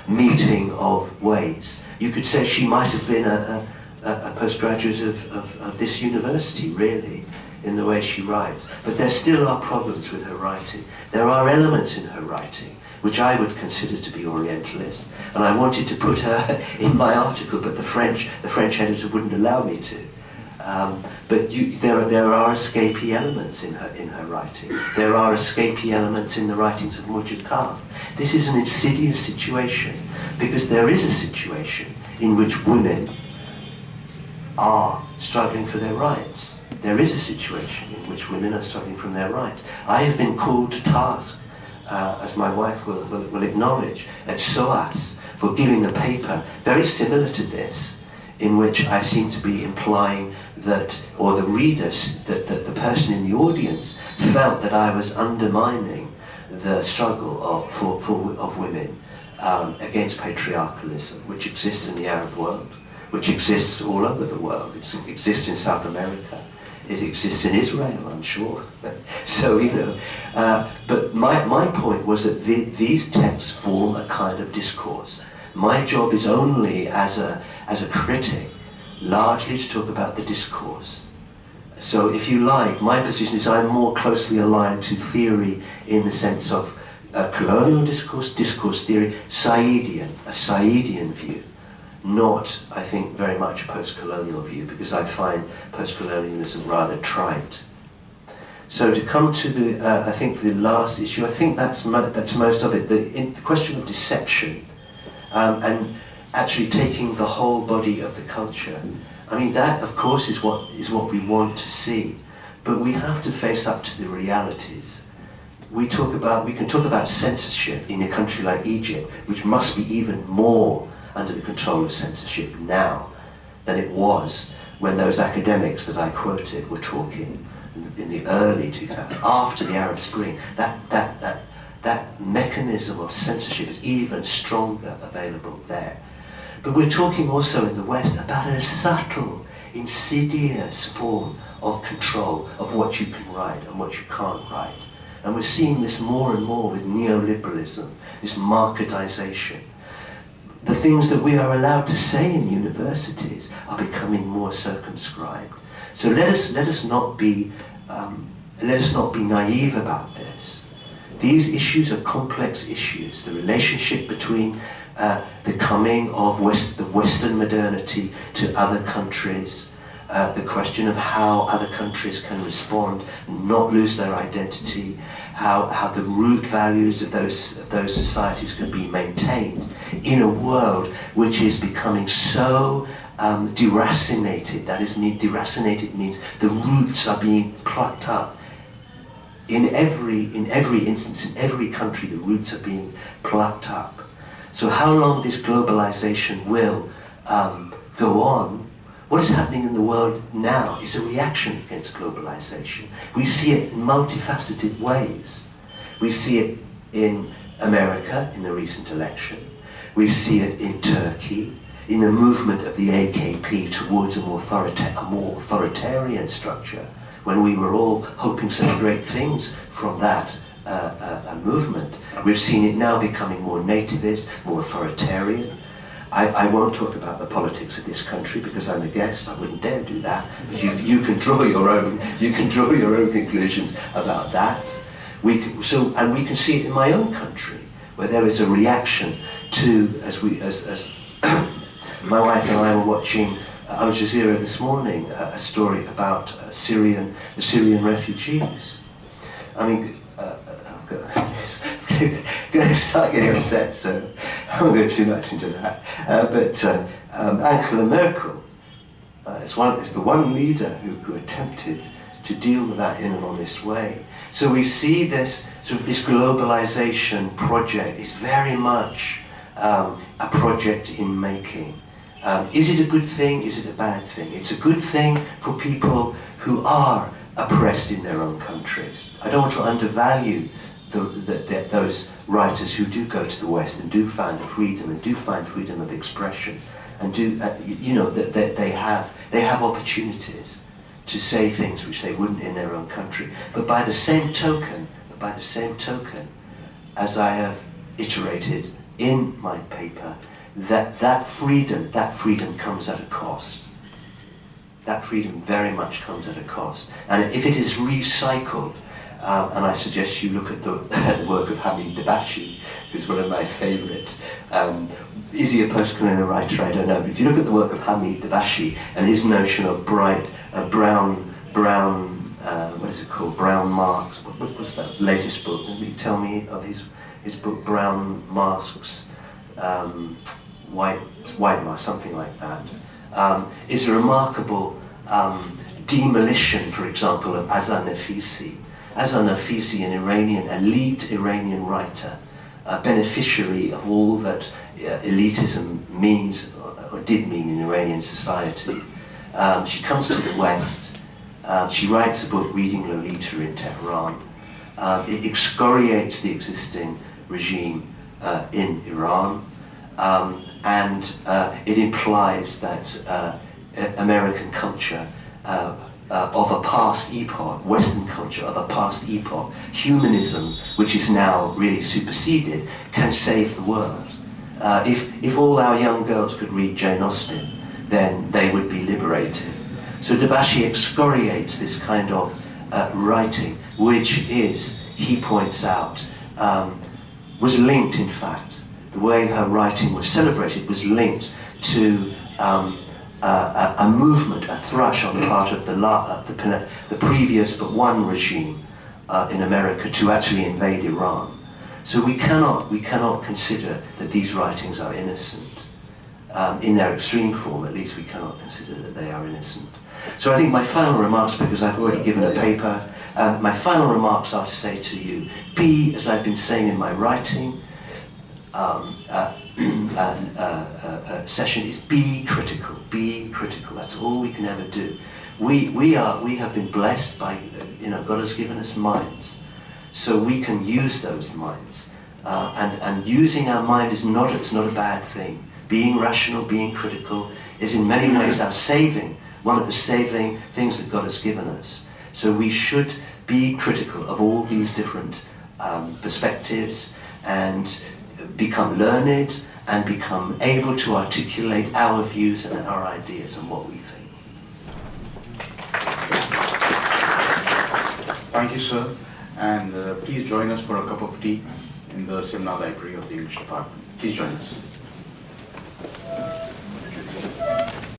meeting of ways. You could say she might have been a postgraduate of this university, really, in the way she writes. But there still are problems with her writing. There are elements in her writing which I would consider to be Orientalist, and I wanted to put her in my article, but the French editor wouldn't allow me to. But there are escapee elements in her writing. There are escapee elements in the writings of Mujib Kaf. This is an insidious situation, because there is a situation in which women are struggling for their rights. There is a situation in which women are struggling for their rights. I have been called to task, as my wife will acknowledge, at SOAS for giving a paper very similar to this, in which I seem to be implying that, or the readers, that the person in the audience felt that I was undermining the struggle of women against patriarchalism, which exists in the Arab world, which exists all over the world. It exists in South America. It exists in Israel, I'm sure. So, you know, but my point was that these texts form a kind of discourse, My job is only as a critic, largely to talk about the discourse. So if you like, my position is I'm more closely aligned to theory in the sense of colonial discourse, discourse theory, a Saidian view, not, I think, very much a post-colonial view, because I find post-colonialism rather trite. So to come to the, I think the last issue, I think that's most of it, the question of deception, and actually taking the whole body of the culture. I mean, that, of course, is what we want to see, but we have to face up to the realities. We can talk about censorship in a country like Egypt, which must be even more under the control of censorship now than it was when those academics that I quoted were talking in the early 2000s, after the Arab Spring. That mechanism of censorship is even stronger available there. But we're talking also in the West about a subtle, insidious form of control of what you can write and what you can't write. And we're seeing this more and more with neoliberalism, this marketization. The things that we are allowed to say in universities are becoming more circumscribed. So let us not be naive about this. These issues are complex issues. The relationship between the coming of the Western modernity to other countries, the question of how other countries can respond and not lose their identity, how the root values of those societies can be maintained in a world which is becoming so deracinated. That is, deracinated means the roots are being plucked up. In every instance, in every country, the roots are being plucked up. So how long this globalization will go on, what is happening in the world now is a reaction against globalization. We see it in multifaceted ways. We see it in America in the recent election. We see it in Turkey, in the movement of the AKP towards a more authoritarian structure, when we were all hoping such great things from that movement. We've seen it now becoming more nativist, more authoritarian. I won't talk about the politics of this country because I'm a guest. I wouldn't dare do that. But you can draw your own. You can draw your own conclusions about that. And we can see it in my own country, where there is a reaction to, as my wife and I were watching Al Jazeera this morning, a story about the Syrian refugees. I mean, I'm going to start getting upset, so I won't go too much into that. But Angela Merkel is the one leader who attempted to deal with that in an honest way. So we see this globalization project is very much a project in making. Is it a good thing? Is it a bad thing? It's a good thing for people who are oppressed in their own countries. I don't want to undervalue those writers who do go to the West and do find freedom and do find freedom of expression and do, that they have opportunities to say things which they wouldn't in their own country. But by the same token, as I have iterated in my paper, that freedom comes at a cost. That freedom very much comes at a cost. And if it is recycled, and I suggest you look at the work of Hamid Dabashi, who's one of my favourite. Is he a post-colonial writer? I don't know. But if you look at the work of Hamid Dabashi and his notion of brown, what is it called? Brown Masks. What was that latest book? Can you tell me of his book, Brown Masks, White Masks, something like that. Is a remarkable demolition, for example, of Azar Nafisi. Azar Nafisi, an elite Iranian writer, beneficiary of all that elitism means, or did mean in Iranian society. She comes to the West, she writes a book, Reading Lolita in Tehran. It excoriates the existing regime in Iran, and it implies that American culture of a past epoch, Western culture of a past epoch, humanism, which is now really superseded, can save the world. If all our young girls could read Jane Austen, then they would be liberated. So Debashi excoriates this kind of writing, which is, he points out, was linked, in fact, the way her writing was celebrated was linked to a movement, a thrush on the part of the previous but one regime in America to actually invade Iran. So we cannot consider that these writings are innocent. In their extreme form, at least, we cannot consider that they are innocent. So I think my final remarks, because I've already given a paper, my final remarks are to say to you, be, as I've been saying in my writing session, is be critical, be critical. That's all we can ever do. We have been blessed by, God has given us minds, so we can use those minds. And using our mind is not a bad thing. Being rational, being critical is in many ways our saving, one of the saving things that God has given us. So we should be critical of all these different perspectives and become learned and become able to articulate our views and our ideas and what we think. Thank you, sir. And please join us for a cup of tea in the seminar library of the English department. Please join us.